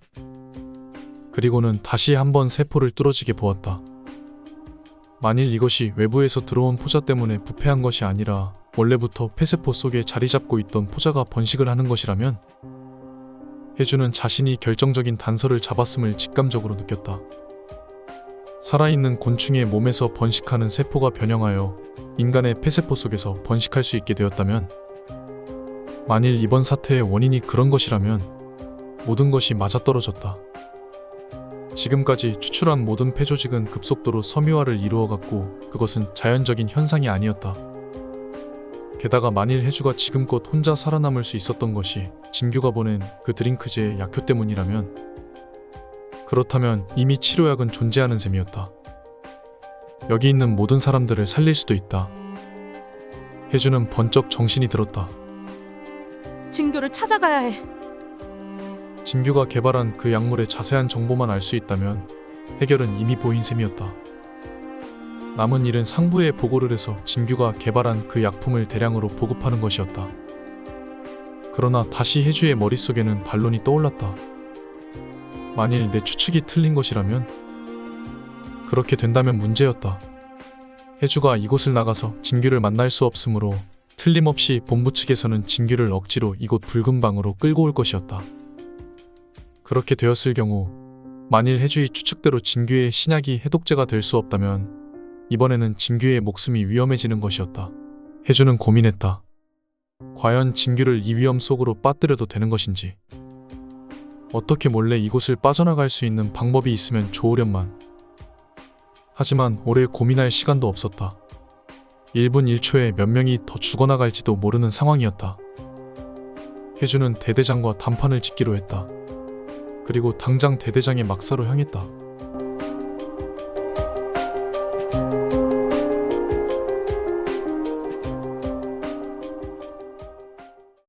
Speaker 1: 그리고는 다시 한번 세포를 뚫어지게 보았다. 만일 이것이 외부에서 들어온 포자 때문에 부패한 것이 아니라 원래부터 폐세포 속에 자리 잡고 있던 포자가 번식을 하는 것이라면 해주는 자신이 결정적인 단서를 잡았음을 직감적으로 느꼈다. 살아있는 곤충의 몸에서 번식하는 세포가 변형하여 인간의 폐세포 속에서 번식할 수 있게 되었다면, 만일 이번 사태의 원인이 그런 것이라면 모든 것이 맞아떨어졌다. 지금까지 추출한 모든 폐조직은 급속도로 섬유화를 이루어갔고 그것은 자연적인 현상이 아니었다. 게다가 만일 혜주가 지금껏 혼자 살아남을 수 있었던 것이 진규가 보낸 그 드링크제의 약효 때문이라면, 그렇다면 이미 치료약은 존재하는 셈이었다. 여기 있는 모든 사람들을 살릴 수도 있다. 혜주는 번쩍 정신이 들었다.
Speaker 2: 진규를 찾아가야 해.
Speaker 1: 진규가 개발한 그 약물의 자세한 정보만 알 수 있다면 해결은 이미 보인 셈이었다. 남은 일은 상부에 보고를 해서 진규가 개발한 그 약품을 대량으로 보급하는 것이었다. 그러나 다시 혜주의 머릿속에는 반론이 떠올랐다. 만일 내 추측이 틀린 것이라면? 그렇게 된다면 문제였다. 혜주가 이곳을 나가서 진규를 만날 수 없으므로 틀림없이 본부 측에서는 진규를 억지로 이곳 붉은 방으로 끌고 올 것이었다. 그렇게 되었을 경우 만일 혜주의 추측대로 진규의 신약이 해독제가 될 수 없다면 이번에는 진규의 목숨이 위험해지는 것이었다. 혜주는 고민했다. 과연 진규를 이 위험 속으로 빠뜨려도 되는 것인지, 어떻게 몰래 이곳을 빠져나갈 수 있는 방법이 있으면 좋으련만. 하지만 오래 고민할 시간도 없었다. 1분 1초에 몇 명이 더 죽어나갈지도 모르는 상황이었다. 혜주는 대대장과 단판을 짓기로 했다. 그리고 당장 대대장의 막사로 향했다.